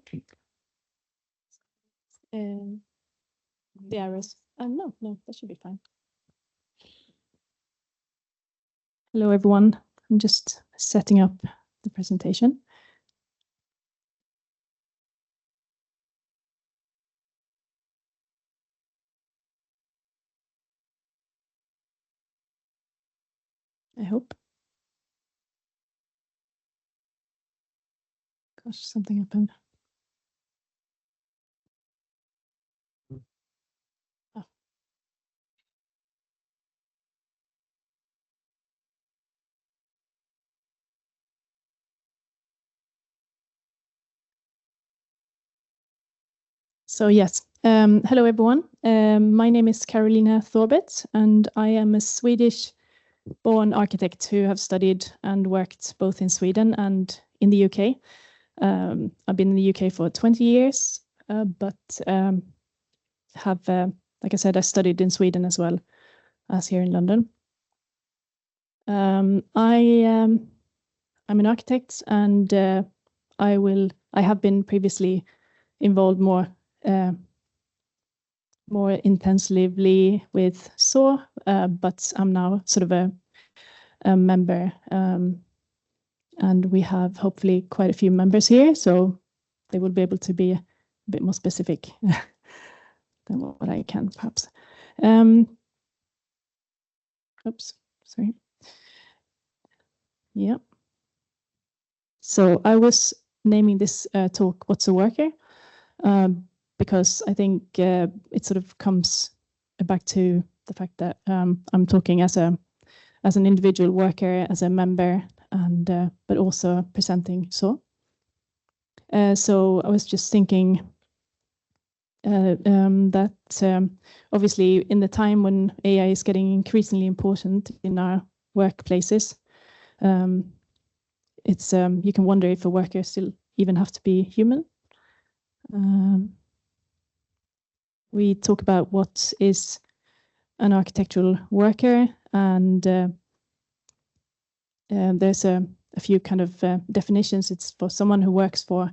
The arrows. No, that should be fine. Hello, everyone. I'm just setting up the presentation. I hope. Gosh, something happened. Oh. So yes, hello everyone. My name is Carolina Thorbert, and I am a Swedish-born architect who have studied and worked both in Sweden and in the UK. I've been in the UK for 20 years, but have, like I said, I studied in Sweden as well as here in London. I'm an architect, and I have been previously involved more intensively with SAW, but I'm now sort of a member, and we have hopefully quite a few members here, so they will be able to be a bit more specific than what I can, perhaps. Oops, sorry. Yeah. So I was naming this talk "What's a Worker?" Because I think it sort of comes back to the fact that I'm talking as an individual worker, as a member, and but also presenting SAW. So I was just thinking that obviously in the time when AI is getting increasingly important in our workplaces, it's you can wonder if a worker still even have to be human. We talk about what is an architectural worker, and there's a few kind of definitions. It's for someone who works for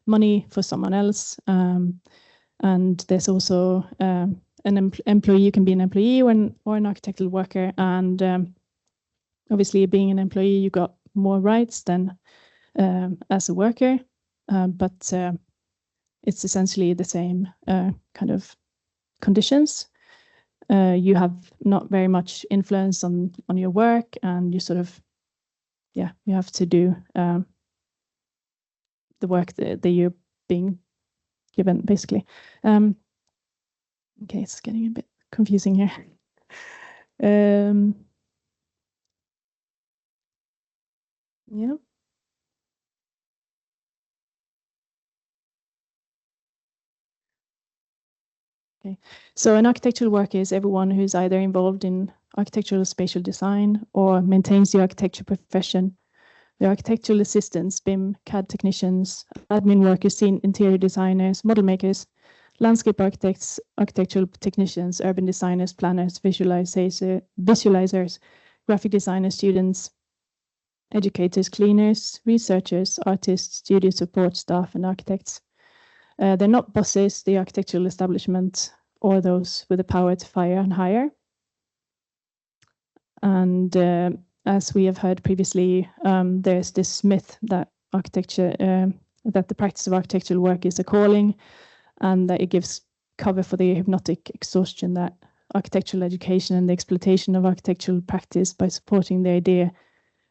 money for someone else, and there's also an employee. You can be an employee or an architectural worker, and obviously being an employee, you got more rights than as a worker, but it's essentially the same kind of conditions. You have not very much influence on your work, and you sort of, yeah, you have to do the work that you're being given, basically. Okay, it's getting a bit confusing here. Yeah. Okay, so an architectural worker is everyone who's either involved in architectural spatial design or maintains the architecture profession. The architectural assistants, BIM, CAD technicians, admin workers, interior designers, model makers, landscape architects, architectural technicians, urban designers, planners, visualizers, graphic designers, students, educators, cleaners, researchers, artists, studio support staff, and architects. They're not bosses, the architectural establishment, or those with the power to fire and hire. And as we have heard previously, there's this myth that architecture, that the practice of architectural work is a calling, and that it gives cover for the hypnotic exhaustion that architectural education and the exploitation of architectural practice by supporting the idea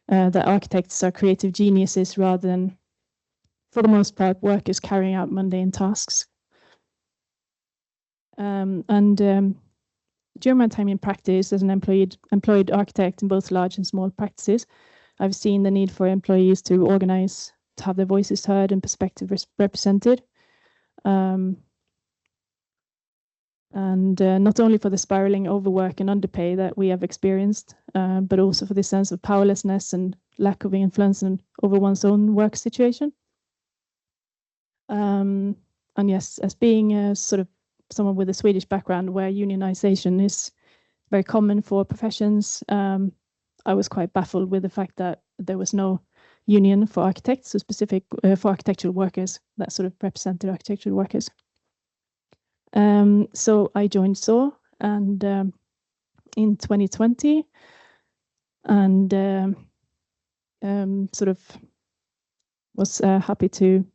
that architects are creative geniuses rather than, for the most part, workers carrying out mundane tasks. During my time in practice as an employed architect in both large and small practices, I've seen the need for employees to organize, to have their voices heard and perspective represented. Not only for the spiraling overwork and underpay that we have experienced, but also for the sense of powerlessness and lack of influence over one's own work situation. And yes, as being a sort of someone with a Swedish background where unionization is very common for professions, I was quite baffled with the fact that there was no union for architects, so specific for architectural workers that sort of represented architectural workers. So I joined SAW and in 2020, and sort of was happy to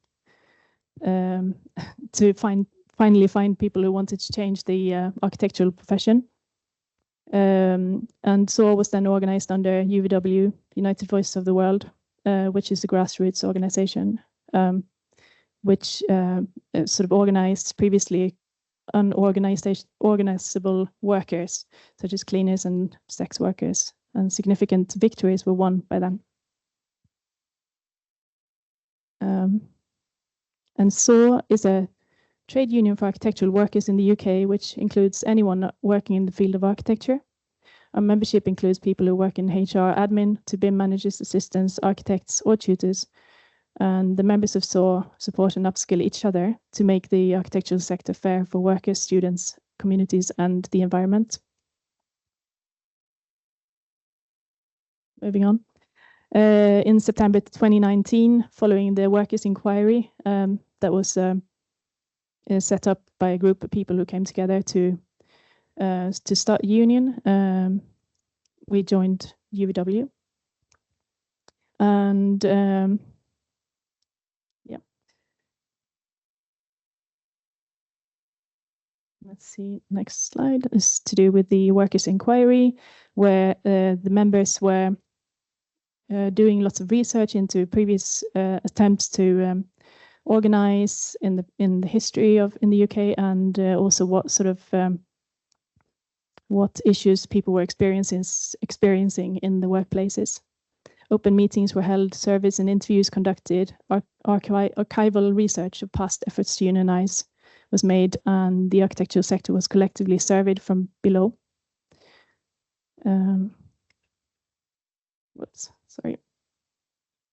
finally find people who wanted to change the architectural profession. And SAW was then organized under UVW, United Voices of the World, which is a grassroots organization, which sort of organized previously unorganizable workers, such as cleaners and sex workers, and significant victories were won by them. And SAW is a trade union for architectural workers in the UK, which includes anyone working in the field of architecture. Our membership includes people who work in HR admin, to BIM managers, assistants, architects, or tutors. And the members of SAW support and upskill each other to make the architectural sector fair for workers, students, communities, and the environment. Moving on. In September 2019, following the workers' inquiry that was set up by a group of people who came together to start a union, we joined UVW. And yeah. Let's see, next slide is to do with the workers' inquiry, where the members were doing lots of research into previous attempts to organize in the history in the UK, and also what sort of what issues people were experiencing in the workplaces. Open meetings were held, surveys and interviews conducted, archival research of past efforts to unionize was made, and the architectural sector was collectively surveyed from below. Whoops, sorry,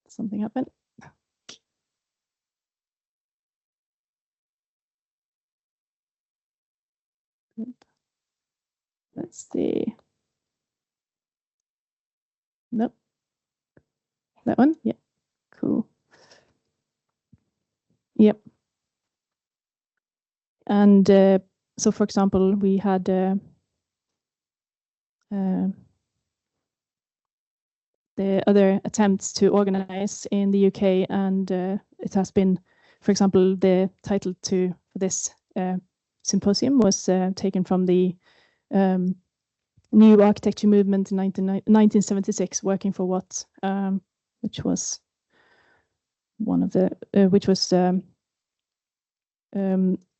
something happened. Let's see. Nope. That one? Yeah. Cool. Yep. And so, for example, we had the other attempts to organize in the UK, and it has been, for example, the title for this symposium was taken from the new architecture movement in 1976, working for what, which was one of the,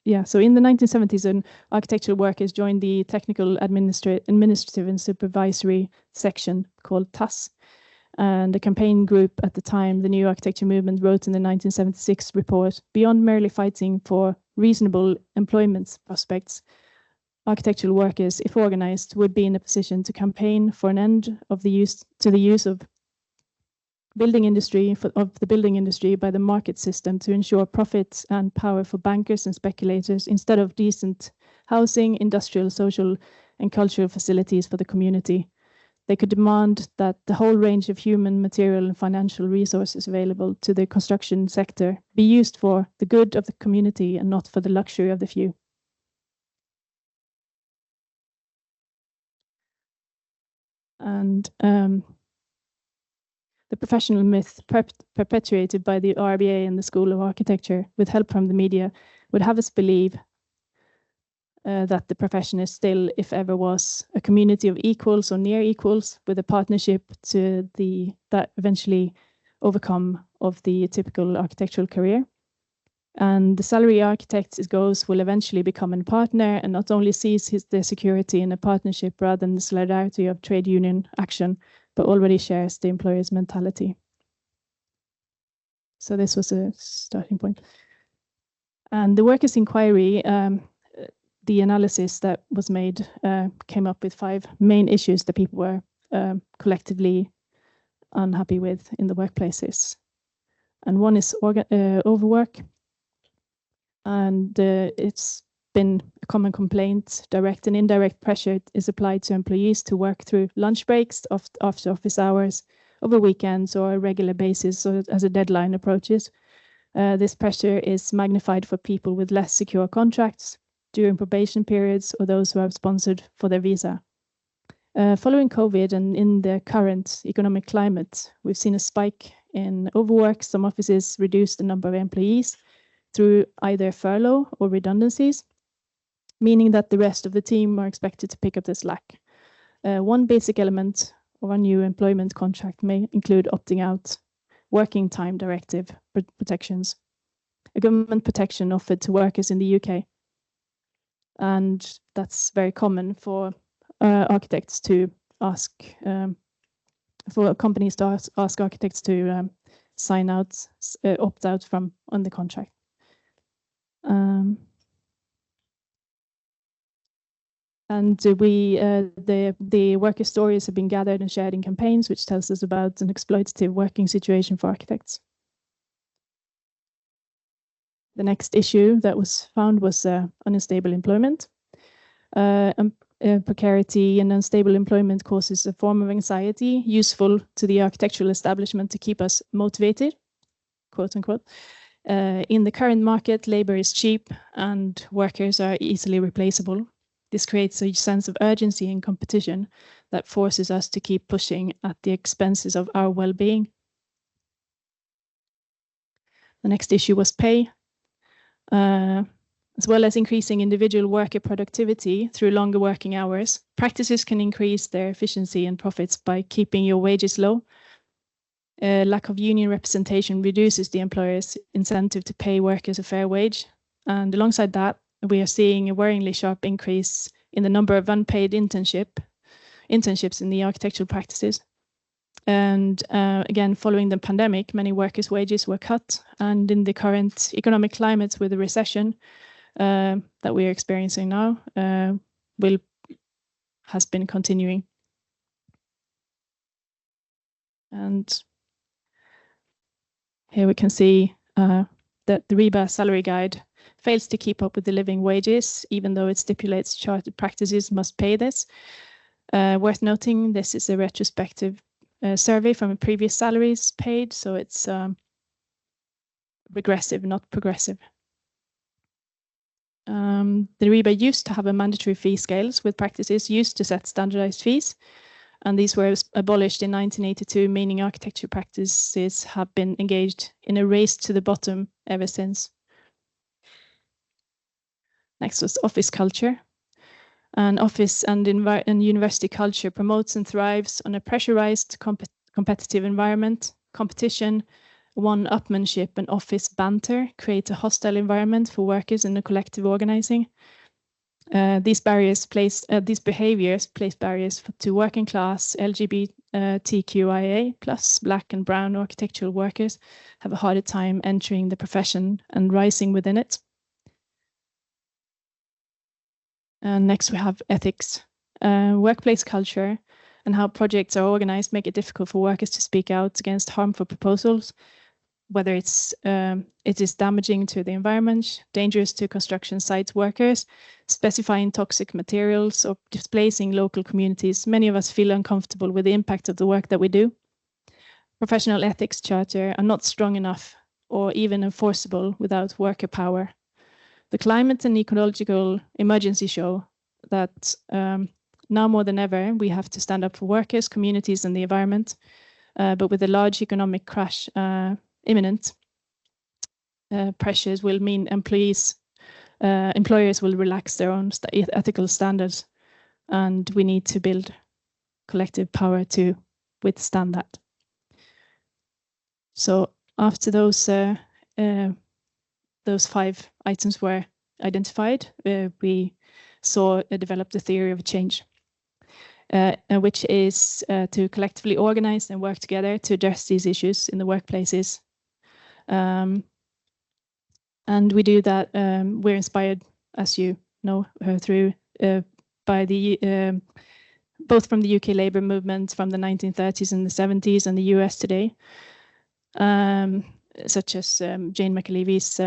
yeah, so in the 1970s, architectural workers joined the technical, administrative and supervisory section called TAS. And the campaign group at the time, the New Architecture Movement, wrote in the 1976 report, beyond merely fighting for reasonable employment prospects, architectural workers, if organized, would be in a position to campaign for an end of the use of building industry by the market system to ensure profits and power for bankers and speculators instead of decent housing, industrial, social, and cultural facilities for the community. They could demand that the whole range of human, material, and financial resources available to the construction sector be used for the good of the community and not for the luxury of the few. And the professional myth perpetuated by the RBA and the School of Architecture, with help from the media, would have us believe that the profession is still, if ever was, a community of equals or near equals, with a partnership that eventually overcome of the typical architectural career. And the salary architect will eventually become a partner and not only sees their security in a partnership rather than the solidarity of trade union action, but already shares the employer's mentality. So this was a starting point. And the workers' inquiry, the analysis that was made came up with 5 main issues that people were collectively unhappy with in the workplaces. And one is overwork. And it's been a common complaint. Direct and indirect pressure is applied to employees to work through lunch breaks, after office hours, over weekends, or a regular basis, so as a deadline approaches. This pressure is magnified for people with less secure contracts, during probation periods, or those who are sponsored for their visa. Following COVID and in the current economic climate, we've seen a spike in overwork. Some offices reduced the number of employees through either furlough or redundancies, meaning that the rest of the team are expected to pick up the slack. One basic element of a new employment contract may include opting out working time directive protections, a government protection offered to workers in the UK. And that's very common for architects to ask, for companies to ask architects to sign out, opt out from on the contract. And the worker stories have been gathered and shared in campaigns, which tells us about an exploitative working situation for architects. The next issue that was found was unstable employment. Precarity and unstable employment causes a form of anxiety useful to the architectural establishment to keep us motivated, quote unquote. In the current market, labor is cheap and workers are easily replaceable. This creates a sense of urgency and competition that forces us to keep pushing at the expenses of our well-being. The next issue was pay. As well as increasing individual worker productivity through longer working hours, practices can increase their efficiency and profits by keeping your wages low. Lack of union representation reduces the employer's incentive to pay workers a fair wage. And alongside that, we are seeing a worryingly sharp increase in the number of unpaid internships in the architectural practices. And again, following the pandemic, many workers' wages were cut. And in the current economic climate with the recession that we are experiencing now, has been continuing. And here we can see that the REBA salary guide fails to keep up with the living wages, even though it stipulates chartered practices must pay this. Worth noting, this is a retrospective survey from a previous salaries paid, so it's regressive, not progressive. The REBA used to have a mandatory fee scales with practices used to set standardized fees, and these were abolished in 1982, meaning architecture practices have been engaged in a race to the bottom ever since. Next was office culture. And office and university culture promotes and thrives on a pressurized competitive environment. Competition, one-upmanship, and office banter create a hostile environment for workers in a collective organizing. These behaviors place barriers to working class, LGBTQIA+, Black and brown architectural workers have a harder time entering the profession and rising within it. And next we have ethics. Workplace culture and how projects are organized make it difficult for workers to speak out against harmful proposals, whether it is damaging to the environment, dangerous to construction site workers, specifying toxic materials, or displacing local communities. Many of us feel uncomfortable with the impact of the work that we do. Professional ethics charter are not strong enough or even enforceable without worker power. The climate and ecological emergency show that now more than ever, we have to stand up for workers, communities, and the environment. But with a large economic crash imminent, pressures will mean employers will relax their own ethical standards, and we need to build collective power to withstand that. So after those 5 items were identified, we developed a theory of change, which is to collectively organize and work together to address these issues in the workplaces. And we do that, we're inspired, as you know, by the both from the UK labour movement from the 1930s and the 70s and the US today, such as Jane McAlevy's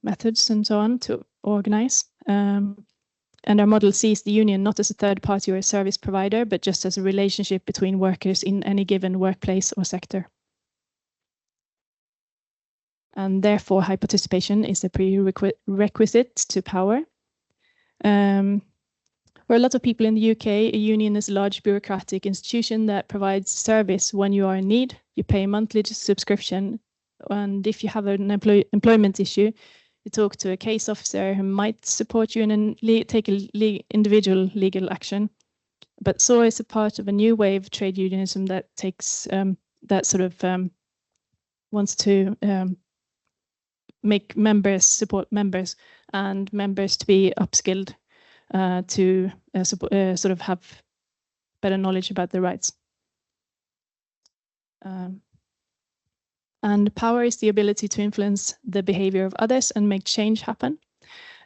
methods and so on to organize. And our model sees the union not as a third party or a service provider, but just as a relationship between workers in any given workplace or sector. And therefore, high participation is a prerequisite to power. For a lot of people in the UK, a union is a large bureaucratic institution that provides service when you are in need. You pay a monthly subscription, and if you have an employment issue, you talk to a case officer who might support you and take individual legal action. But SOA is a part of a new wave of trade unionism that takes that sort of wants to make members support members and members to be upskilled to sort of have better knowledge about their rights. And power is the ability to influence the behavior of others and make change happen.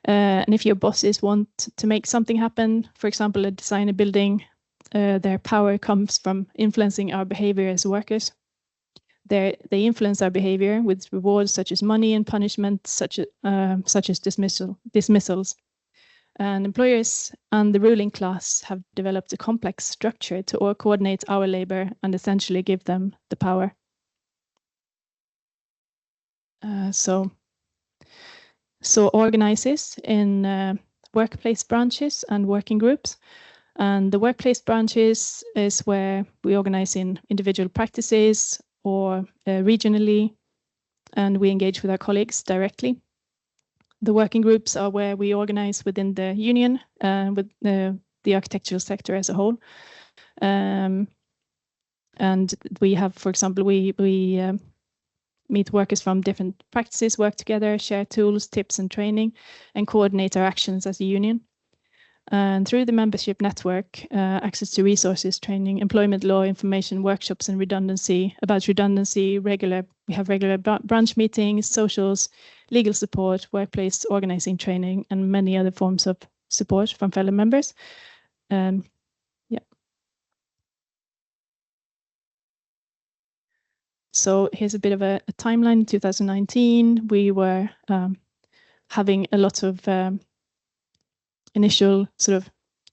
And if your bosses want to make something happen, for example, design a building, their power comes from influencing our behavior as workers. They influence our behavior with rewards such as money and punishment such as dismissals. And employers and the ruling class have developed a complex structure to coordinate our labor and essentially give them the power. So organizes in workplace branches and working groups. And the workplace branches is where we organize in individual practices or regionally, and we engage with our colleagues directly. The working groups are where we organize within the union, with the architectural sector as a whole. And we have, for example, we meet workers from different practices, work together, share tools, tips and training, and coordinate our actions as a union. And through the membership network, access to resources, training, employment law, information, workshops and redundancy. About redundancy, we have regular branch meetings, socials, legal support, workplace organizing training, and many other forms of support from fellow members. Yeah. So here's a bit of a timeline. In 2019, we were having a lot of initial sort of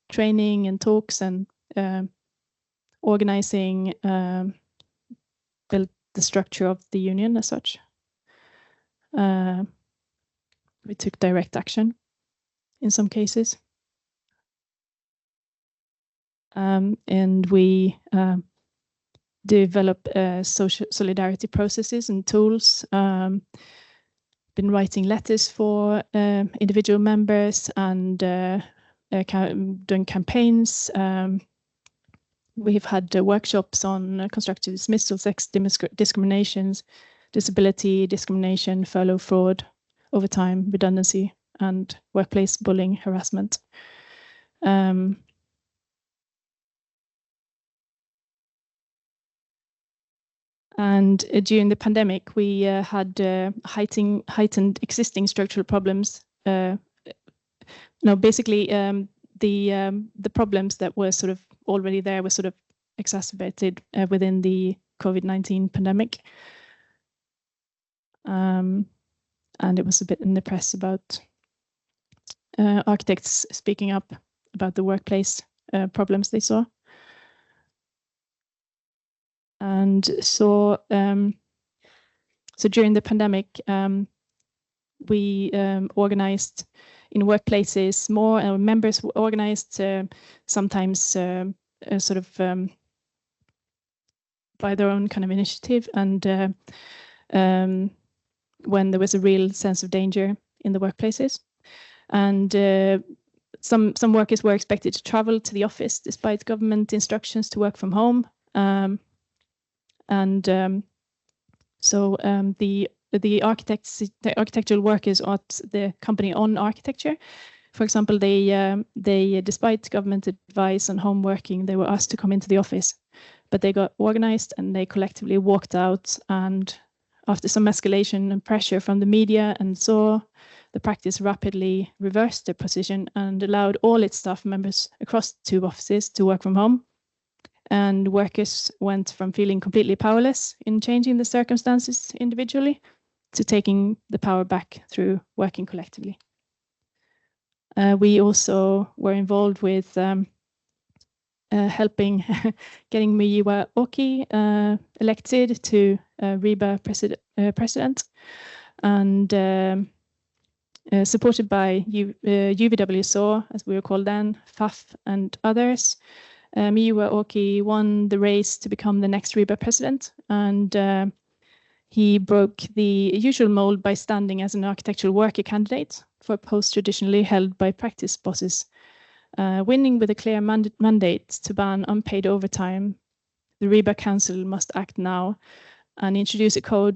training and talks and organizing, built the structure of the union as such. We took direct action in some cases. And we develop social solidarity processes and tools. Been writing letters for individual members and doing campaigns. We've had workshops on constructive dismissal, sex discriminations, disability discrimination, furlough fraud, overtime, redundancy, and workplace bullying, harassment. And during the pandemic, we had heightened existing structural problems. Basically, the problems that were sort of already there were sort of exacerbated within the COVID-19 pandemic. And it was a bit in the press about architects speaking up about the workplace problems they saw. And so during the pandemic, we organized in workplaces more, members organized sometimes sort of by their own kind of initiative, and when there was a real sense of danger in the workplaces. And some workers were expected to travel to the office despite government instructions to work from home. The architects, the architectural workers at the company On Architecture, for example, they despite government advice on home working, they were asked to come into the office, but they got organized and they collectively walked out. And after some escalation and pressure from the media and so, the practice rapidly reversed their position and allowed all its staff members across the two offices to work from home. And workers went from feeling completely powerless in changing the circumstances individually to taking the power back through working collectively. We also were involved with helping getting Miyiwa Oki elected to RIBA president. And supported by UVW SAW, as we were called then, FAF and others. Miwa Oki won the race to become the next RIBA president, and he broke the usual mold by standing as an architectural worker candidate for a post traditionally held by practice bosses, winning with a clear mandate to ban unpaid overtime. The RIBA Council must act now and introduce a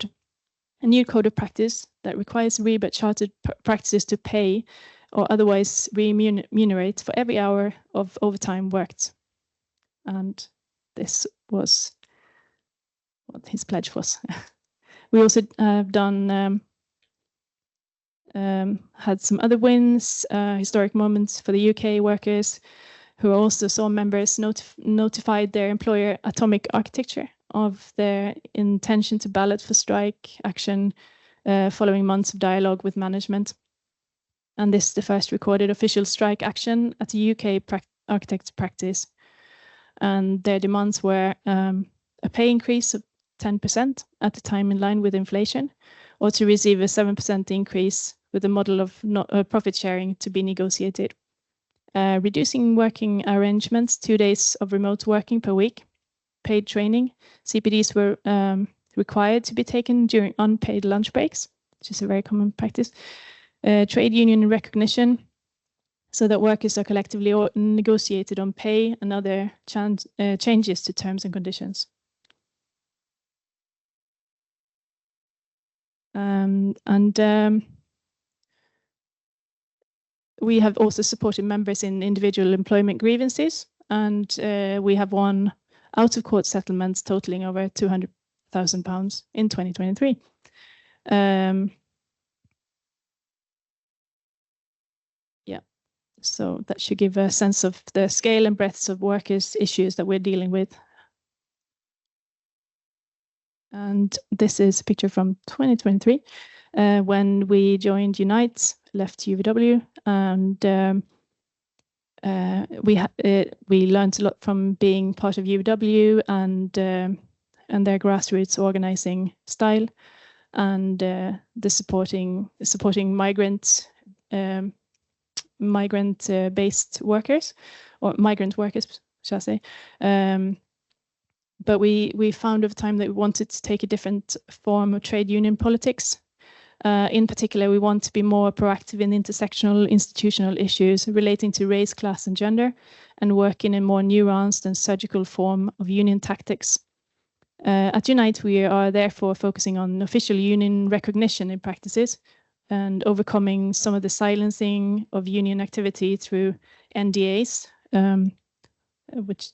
new code of practice that requires RIBA chartered practices to pay or otherwise remunerate for every hour of overtime worked. And this was what his pledge was. We also have had some other wins, historic moments for the UK workers, who also saw members notified their employer Atomic Architecture of their intention to ballot for strike action following months of dialogue with management. And this is the first recorded official strike action at the UK architects practice. And their demands were a pay increase of 10% at the time in line with inflation, or to receive a 7% increase with a model of profit sharing to be negotiated. Reducing working arrangements, 2 days of remote working per week, paid training. CPDs were required to be taken during unpaid lunch breaks, which is a very common practice. Trade union recognition, so that workers are collectively negotiated on pay and other changes to terms and conditions. We have also supported members in individual employment grievances, and we have won out-of-court settlements totaling over £200,000 in 2023. Yeah, so that should give a sense of the scale and breadth of workers' issues that we're dealing with. And this is a picture from 2023, when we joined Unite, left UVW, and we learned a lot from being part of UVW and their grassroots organizing style, and the supporting migrant-based workers, or migrant workers, shall I say. But we found over time that we wanted to take a different form of trade union politics. In particular, we want to be more proactive in intersectional institutional issues relating to race, class, and gender, and work in a more nuanced and surgical form of union tactics. At Unite, we are therefore focusing on official union recognition in practices and overcoming some of the silencing of union activity through NDAs, which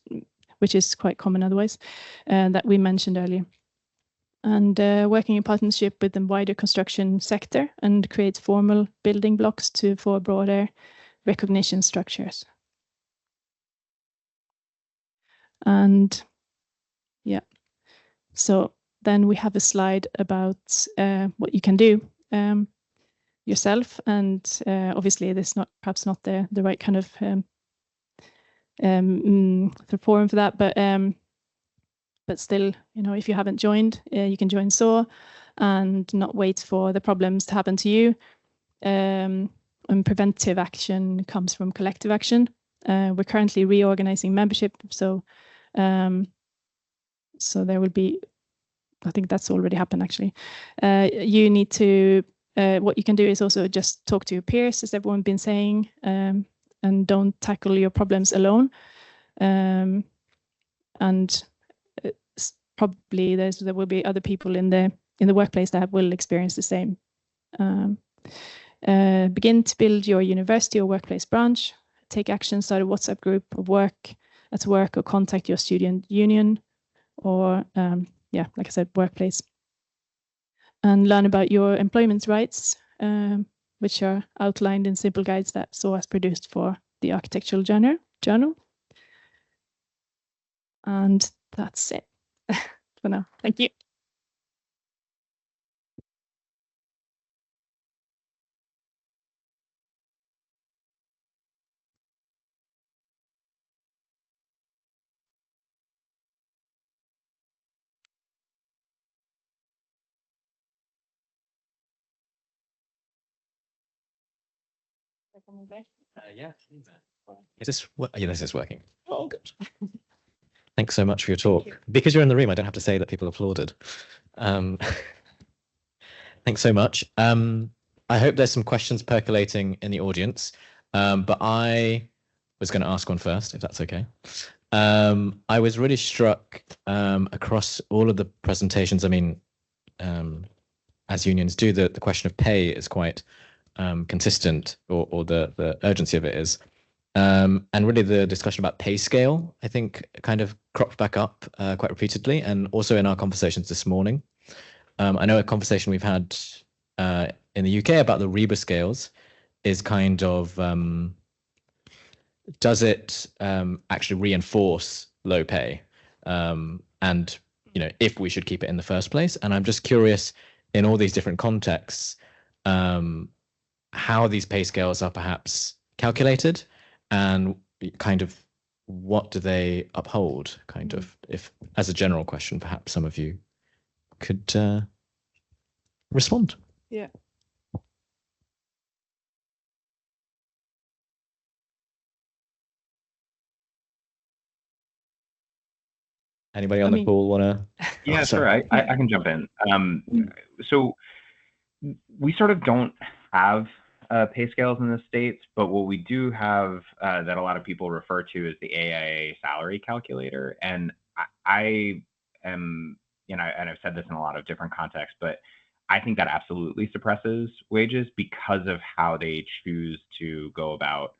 is quite common otherwise, that we mentioned earlier. And working in partnership with the wider construction sector and create formal building blocks for broader recognition structures. And yeah, so then we have a slide about what you can do yourself, and obviously this is perhaps not the right kind of the forum for that, but still, you know, if you haven't joined, you can join SAW and not wait for the problems to happen to you. And preventive action comes from collective action. We're currently reorganizing membership, so there will be, I think that's already happened actually. You need to, what you can do is also just talk to your peers, as everyone's been saying, and don't tackle your problems alone. And probably there will be other people in the workplace that will experience the same. Begin to build your university or workplace branch. Take action, start a WhatsApp group of work, or contact your student union, or yeah, like I said, workplace. And learn about your employment rights, which are outlined in simple guides that SAW has produced for the Architectural Journal. And that's it for now. Thank you. Yeah. Is this? Yeah, this is working. Oh, good. Thanks so much for your talk. Because you're in the room, I don't have to say that people applauded. Thanks so much. I hope there's some questions percolating in the audience, but I was going to ask one first, if that's okay. I was really struck across all of the presentations. I mean, as unions do, the question of pay is quite consistent, or the urgency of it is. And really the discussion about pay scale, I think, kind of cropped back up quite repeatedly, and also in our conversations this morning. I know a conversation we've had in the UK about the RIBA scales is kind of, does it actually reinforce low pay? And, you know, if we should keep it in the first place. And I'm just curious, in all these different contexts, how these pay scales are perhaps calculated, and kind of what do they uphold, kind of, if, as a general question, perhaps some of you could respond. Yeah. Anybody on the call want to? Yeah, sure. I can jump in. So we sort of don't have pay scales in the States, but what we do have that a lot of people refer to is the AIA salary calculator. And I am, you know, and I've said this in a lot of different contexts, but I think that absolutely suppresses wages because of how they choose to go about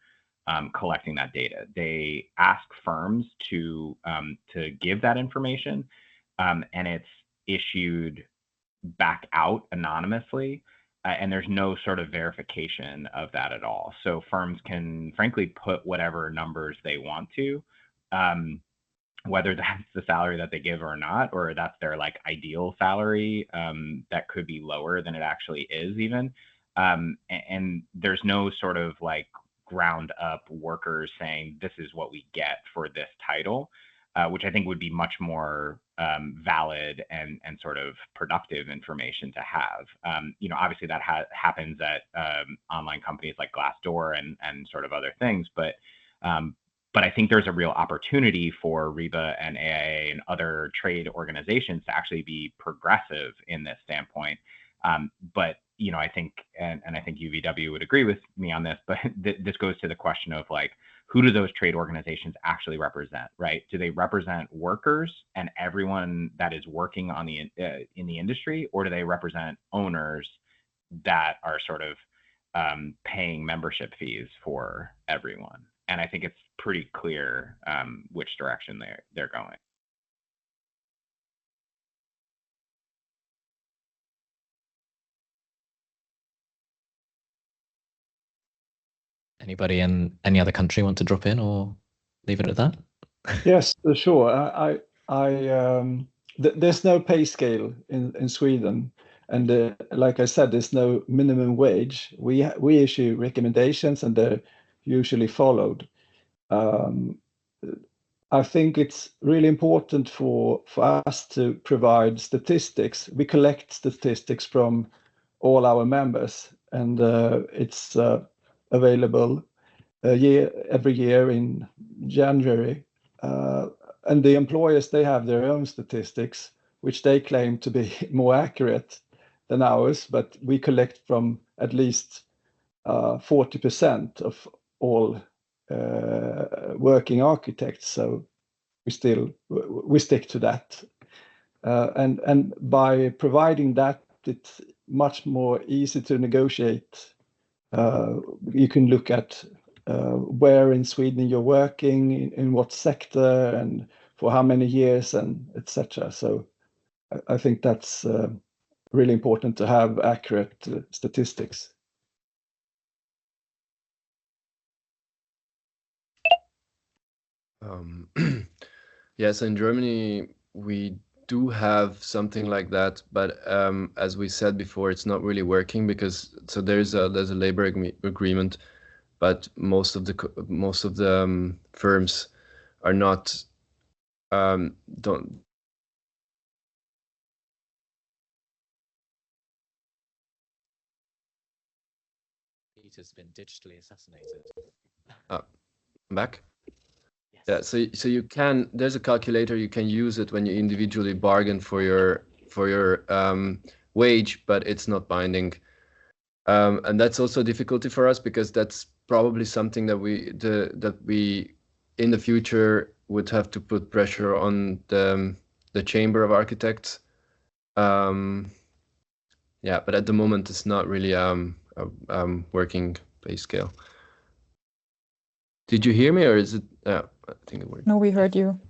collecting that data. They ask firms to give that information, and it's issued back out anonymously, and there's no sort of verification of that at all. So firms can frankly put whatever numbers they want to, whether that's the salary that they give or not, or that's their like ideal salary that could be lower than it actually is even. And there's no sort of like ground up workers saying this is what we get for this title, which I think would be much more valid and sort of productive information to have. You know, obviously that happens at online companies like Glassdoor and sort of other things, but I think there's a real opportunity for RIBA and AIA and other trade organizations to actually be progressive in this standpoint. But you know, I think, and I think UVW would agree with me on this, but this goes to the question of like, who do those trade organizations actually represent, right? Do they represent workers and everyone that is working on the in the industry, or do they represent owners that are sort of paying membership fees for everyone? And I think it's pretty clear which direction they're going. Anybody in any other country want to drop in, or leave it at that? Yes, sure. There's no pay scale in Sweden, and like I said, there's no minimum wage. We issue recommendations, and they're usually followed. I think it's really important for us to provide statistics. We collect statistics from all our members, and it's available every year in January. And the employers, they have their own statistics, which they claim to be more accurate than ours, but we collect from at least 40% of all working architects. So we stick to that. And by providing that, it's much more easy to negotiate. You can look at where in Sweden you're working, in what sector, and for how many years, and etc. So I think that's really important to have accurate statistics. Yes, in Germany we do have something like that, but as we said before, it's not really working because there's a labor agreement, but most of the firms are not don't. Peter's been digitally assassinated. I'm back. Yes. Yeah, so you can, there's a calculator, you can use it when you individually bargain for your wage, but it's not binding. And that's also a difficulty for us, because that's probably something that we in the future would have to put pressure on the Chamber of Architects. Yeah, but at the moment it's not really a working pay scale. Did you hear me, or is it? I think it worked. No, we heard you.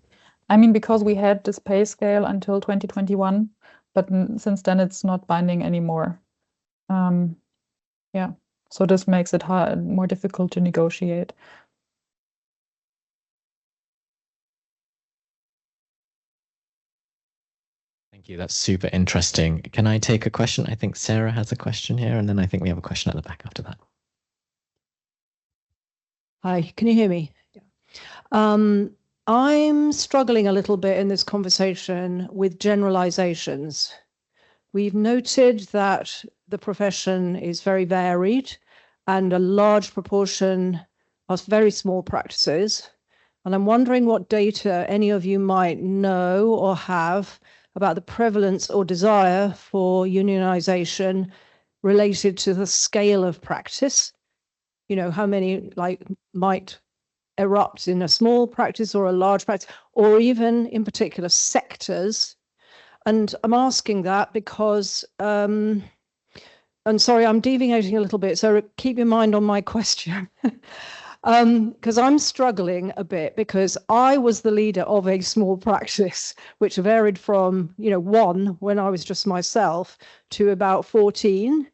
I mean, because we had this pay scale until 2021, but since then it's not binding anymore. Yeah, so this makes it more difficult to negotiate. Thank you. That's super interesting. Can I take a question? I think Sarah has a question here, and then I think we have a question at the back after that. Hi, can you hear me? I'm struggling a little bit in this conversation with generalizations. We've noted that the profession is very varied and a large proportion are very small practices. And I'm wondering what data any of you might know or have about the prevalence or desire for unionization related to the scale of practice. You know, how many might erupt in a small practice or a large practice, or even in particular sectors. And I'm asking that because, and sorry, I'm deviating a little bit, so keep your mind on my question. Because I'm struggling a bit, because I was the leader of a small practice, which varied from, 1 when I was just myself to about 14.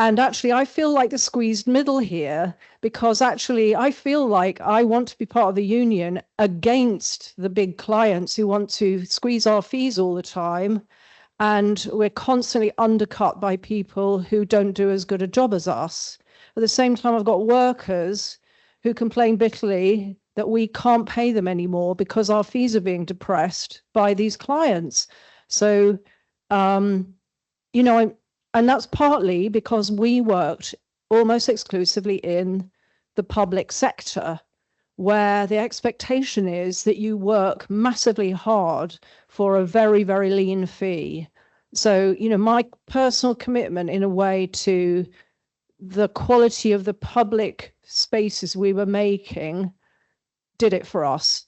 And actually, I feel like the squeezed middle here, because actually I feel like I want to be part of the union against the big clients who want to squeeze our fees all the time. And we're constantly undercut by people who don't do as good a job as us. At the same time, I've got workers who complain bitterly that we can't pay them anymore because our fees are being depressed by these clients. So, and that's partly because we worked almost exclusively in the public sector, where the expectation is that you work massively hard for a very, very lean fee. So, my personal commitment in a way to the quality of the public spaces we were making did it for us,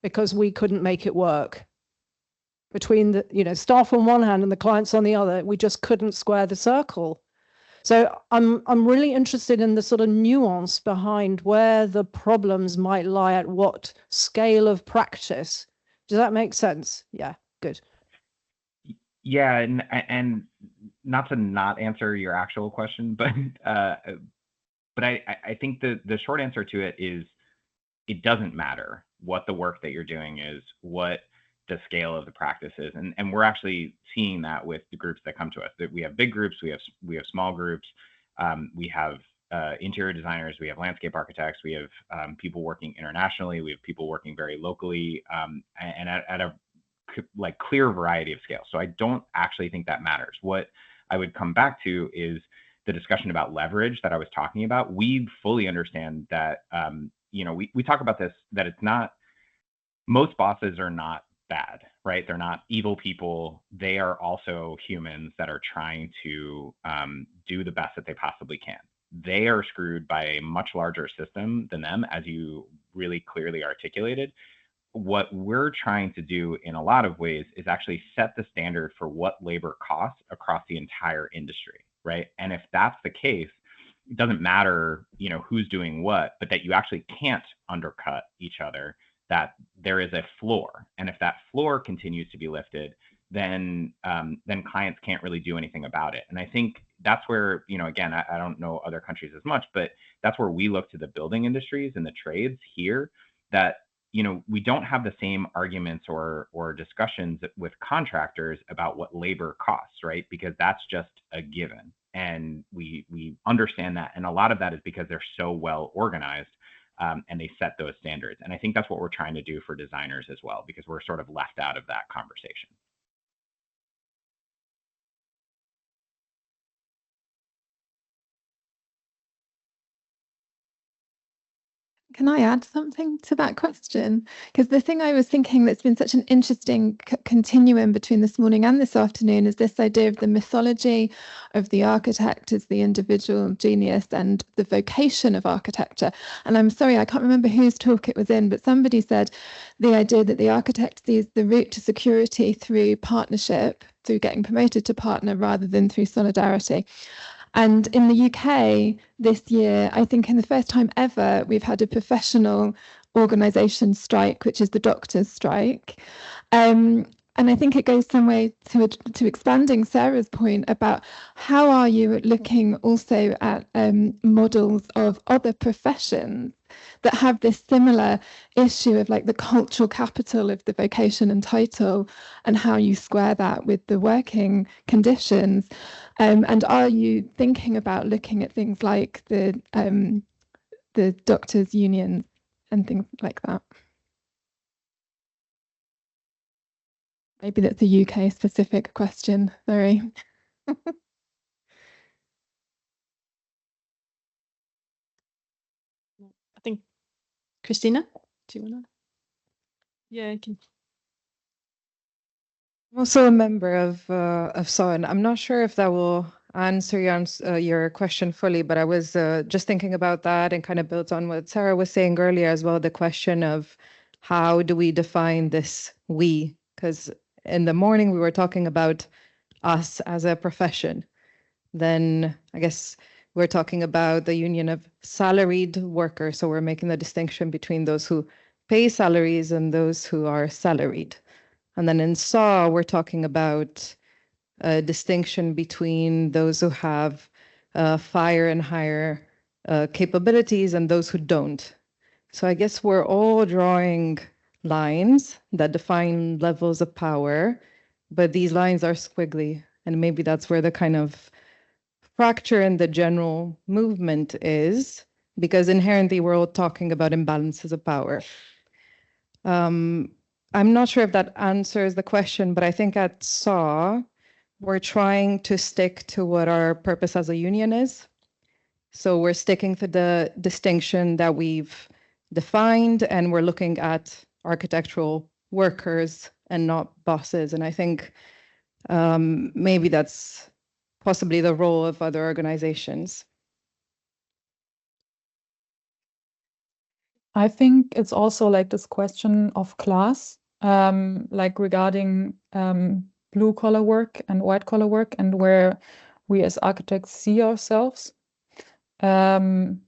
because we couldn't make it work. Between the staff on one hand and the clients on the other, we just couldn't square the circle. So I'm really interested in the sort of nuance behind where the problems might lie at what scale of practice. Does that make sense? Yeah, good. Yeah, and not to not answer your actual question, but I think the short answer to it is it doesn't matter what the work that you're doing is, what the scale of the practice is, and we're actually seeing that with the groups that come to us. That we have big groups, we have small groups, we have interior designers, we have landscape architects, we have people working internationally, we have people working very locally, and at a clear variety of scales. So I don't actually think that matters. What I would come back to is the discussion about leverage that I was talking about. We fully understand that we talk about this, that it's not, most bosses are not bad, right? They're not evil people. They are also humans that are trying to do the best that they possibly can. They are screwed by a much larger system than them, as you really clearly articulated. What we're trying to do in a lot of ways is actually set the standard for what labor costs across the entire industry, right? And if that's the case, it doesn't matter, who's doing what, but that you actually can't undercut each other, that there is a floor. And if that floor continues to be lifted, then clients can't really do anything about it. And I think that's where, again, I don't know other countries as much, but that's where we look to the building industries and the trades here, that, we don't have the same arguments or discussions with contractors about what labor costs, right? Because that's just a given. And we understand that. And a lot of that is because they're so well organized. And they set those standards. And I think that's what we're trying to do for designers as well, because we're sort of left out of that conversation. Can I add something to that question? Because the thing I was thinking that's been such an interesting continuum between this morning and this afternoon is this idea of the mythology of the architect as the individual genius and the vocation of architecture. And I'm sorry, I can't remember whose talk it was in, but somebody said the idea that the architect sees the route to security through partnership, through getting promoted to partner rather than through solidarity. And in the UK this year, I think in the first time ever, we've had a professional organisation strike, which is the doctors' strike. And I think it goes some way to expanding Sarah's point about how are you looking also at models of other professions that have this similar issue of like the cultural capital of the vocation and title, and how you square that with the working conditions. And are you thinking about looking at things like the doctors' unions and things like that? Maybe that's a UK specific question, sorry. I think, Christina, do you want to? Yeah, I can. I'm also a member of SON. I'm not sure if that will answer your question fully, but I was just thinking about that and kind of built on what Sarah was saying earlier as well, the question of how do we define this we? Because in the morning we were talking about us as a profession. Then I guess we're talking about the union of salaried workers. So we're making the distinction between those who pay salaries and those who are salaried. And then in SAW, we're talking about a distinction between those who have fire and higher capabilities and those who don't. So I guess we're all drawing lines that define levels of power, but these lines are squiggly. And maybe that's where the kind of fracture in the general movement is, because inherently we're all talking about imbalances of power. I'm not sure if that answers the question, but I think at SAW, we're trying to stick to what our purpose as a union is. So we're sticking to the distinction that we've defined, and we're looking at architectural workers and not bosses. And I think maybe that's possibly the role of other organizations. I think it's also like this question of class, like regarding blue collar work and white collar work, and where we as architects see ourselves. Yes,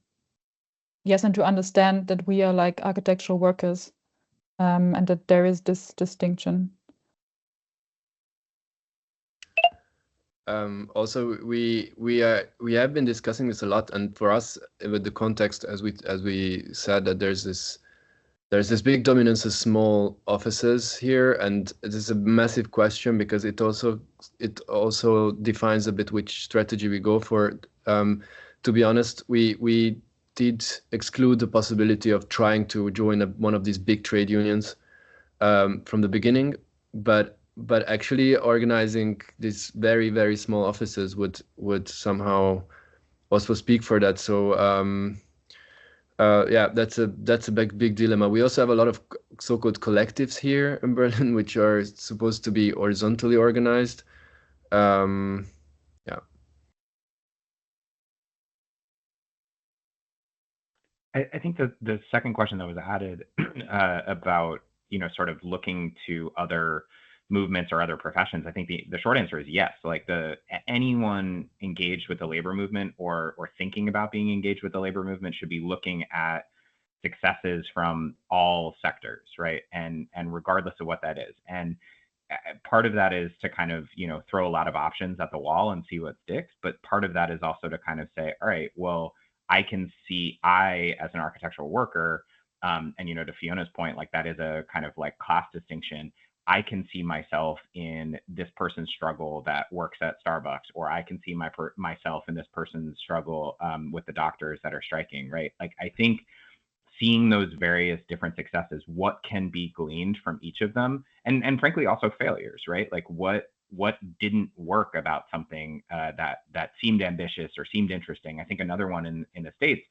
and to understand that we are like architectural workers, and that there is this distinction. Also, we have been discussing this a lot, and for us, with the context, as we said, that there's this big dominance of small offices here, and it is a massive question because it also defines a bit which strategy we go for. To be honest, we did exclude the possibility of trying to join one of these big trade unions from the beginning, but actually organizing these very, very small offices would somehow also speak for that. So yeah, that's a big dilemma. We also have a lot of so-called collectives here in Berlin, which are supposed to be horizontally organized. Yeah. I think that the second question that was added about, sort of looking to other movements or other professions, I think the short answer is yes. Like anyone engaged with the labor movement or thinking about being engaged with the labor movement should be looking at successes from all sectors, right? And regardless of what that is. And part of that is to kind of, throw a lot of options at the wall and see what sticks. But part of that is also to kind of say, all right, well, I can see as an architectural worker, and, to Fiona's point, like that is a kind of like class distinction. I can see myself in this person's struggle that works at Starbucks, or I can see myself in this person's struggle with the doctors that are striking, right? Like, I think seeing those various different successes, what can be gleaned from each of them, and frankly also failures, right? Like what didn't work about something that seemed ambitious or seemed interesting. I think another one in the States,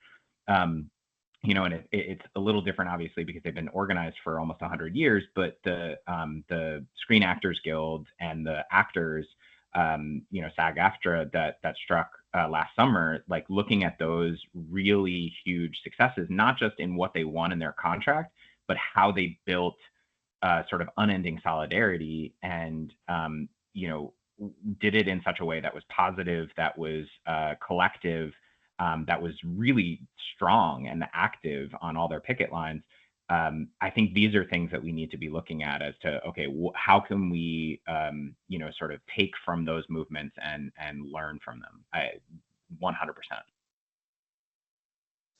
and it's a little different, obviously, because they've been organized for almost 100 years. But the Screen Actors Guild and the actors, SAG-AFTRA that struck last summer, like looking at those really huge successes, not just in what they won in their contract, but how they built sort of unending solidarity and did it in such a way that was positive, that was collective, that was really strong and active on all their picket lines. I think these are things that we need to be looking at as to, okay, how can we, sort of take from those movements and learn from them? 100%.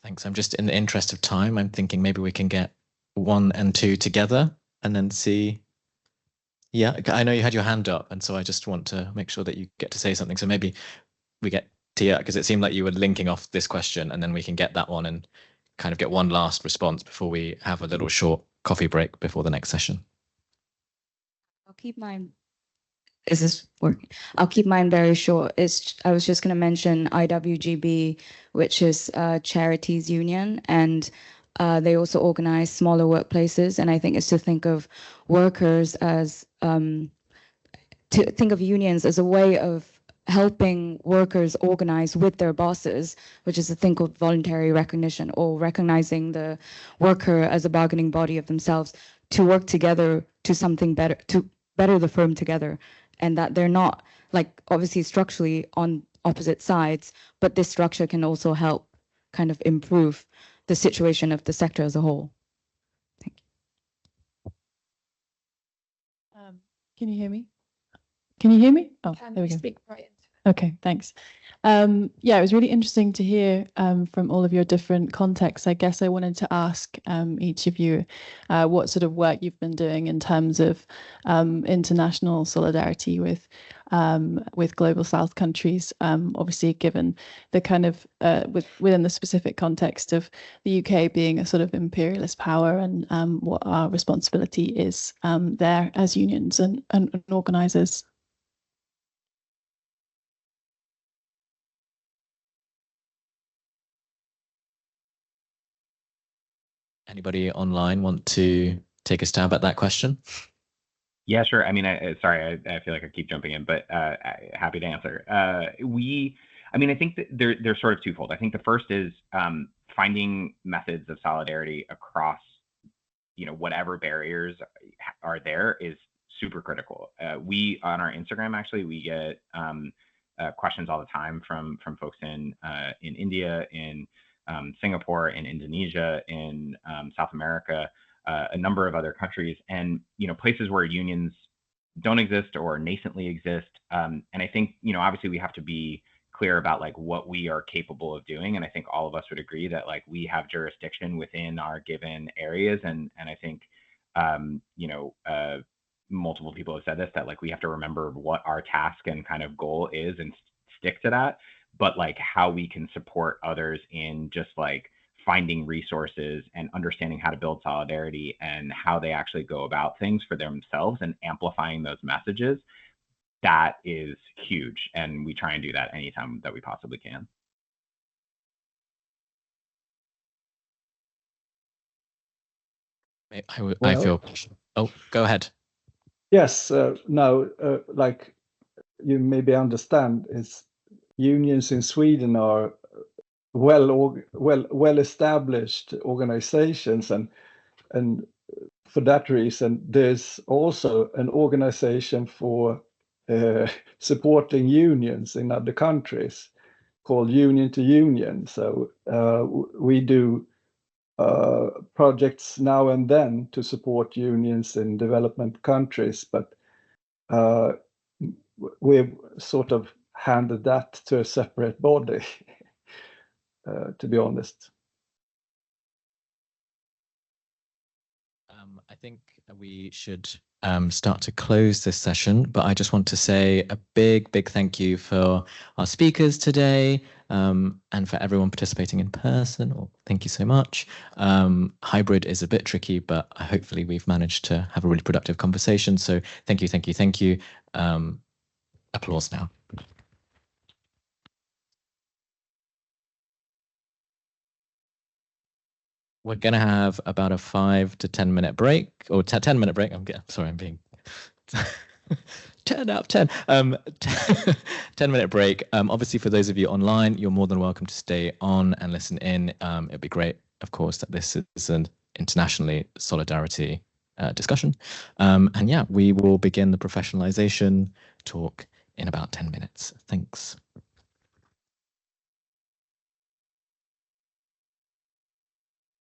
Thanks. I'm just, in the interest of time, I'm thinking maybe we can get 1 and 2 together and then see. Yeah, I know you had your hand up, and so I just want to make sure that you get to say something. So maybe we get Tia, because it seemed like you were linking off this question, and then we can get that one and kind of get one last response before we have a little short coffee break before the next session. I'll keep mine. Is this working? I'll keep mine very short. I was just going to mention IWGB, which is Charities Union, and they also organize smaller workplaces. And I think it's to think of workers as, to think of unions as a way of helping workers organize with their bosses, which is to think of voluntary recognition, or recognizing the worker as a bargaining body of themselves to work together to something better, to better the firm together. And that they're not, like, obviously structurally on opposite sides, but this structure can also help kind of improve the situation of the sector as a whole. Thank you. Can you hear me? Can you hear me? Oh, there we go. Speak right into it. Okay, thanks. Yeah, it was really interesting to hear from all of your different contexts. I guess I wanted to ask each of you what sort of work you've been doing in terms of international solidarity with Global South countries, obviously given the kind of within the specific context of the UK being a sort of imperialist power, and what our responsibility is there as unions and organisers. Anybody online want to take a stab at that question? Yeah, sure. I mean, sorry, I feel like I keep jumping in, but happy to answer. I think that they're sort of twofold. I think the first is finding methods of solidarity across, whatever barriers are there is super critical. We, on our Instagram, actually, we get questions all the time from folks in India, in Singapore, in Indonesia, in South America, a number of other countries, and places where unions don't exist or nascently exist. And I think obviously we have to be clear about like what we are capable of doing. And I think all of us would agree that like we have jurisdiction within our given areas. And I think multiple people have said this, that like we have to remember what our task and kind of goal is and stick to that. But like how we can support others in just like finding resources and understanding how to build solidarity and how they actually go about things for themselves and amplifying those messages, that is huge. And we try and do that anytime that we possibly can. I feel, oh, go ahead. Yes, no, like you maybe understand, is unions in Sweden are well established organizations, and for that reason there's also an organization for supporting unions in other countries called Union to Union. So we do projects now and then to support unions in development countries, but we've sort of handed that to a separate body, to be honest. I think we should start to close this session, but I just want to say a big thank you for our speakers today, and for everyone participating in person. Thank you so much. Hybrid is a bit tricky, but hopefully we've managed to have a really productive conversation. So thank you. Applause now. we're going to have about a 5 to 10 minute break, or 10-minute break. I'm being 10 out of 10. 10-minute break. Obviously, for those of you online, you're more than welcome to stay on and listen in. It'd be great, of course, that this is an internationally solidarity discussion. And yeah, we will begin the professionalization talk in about 10 minutes. Thanks.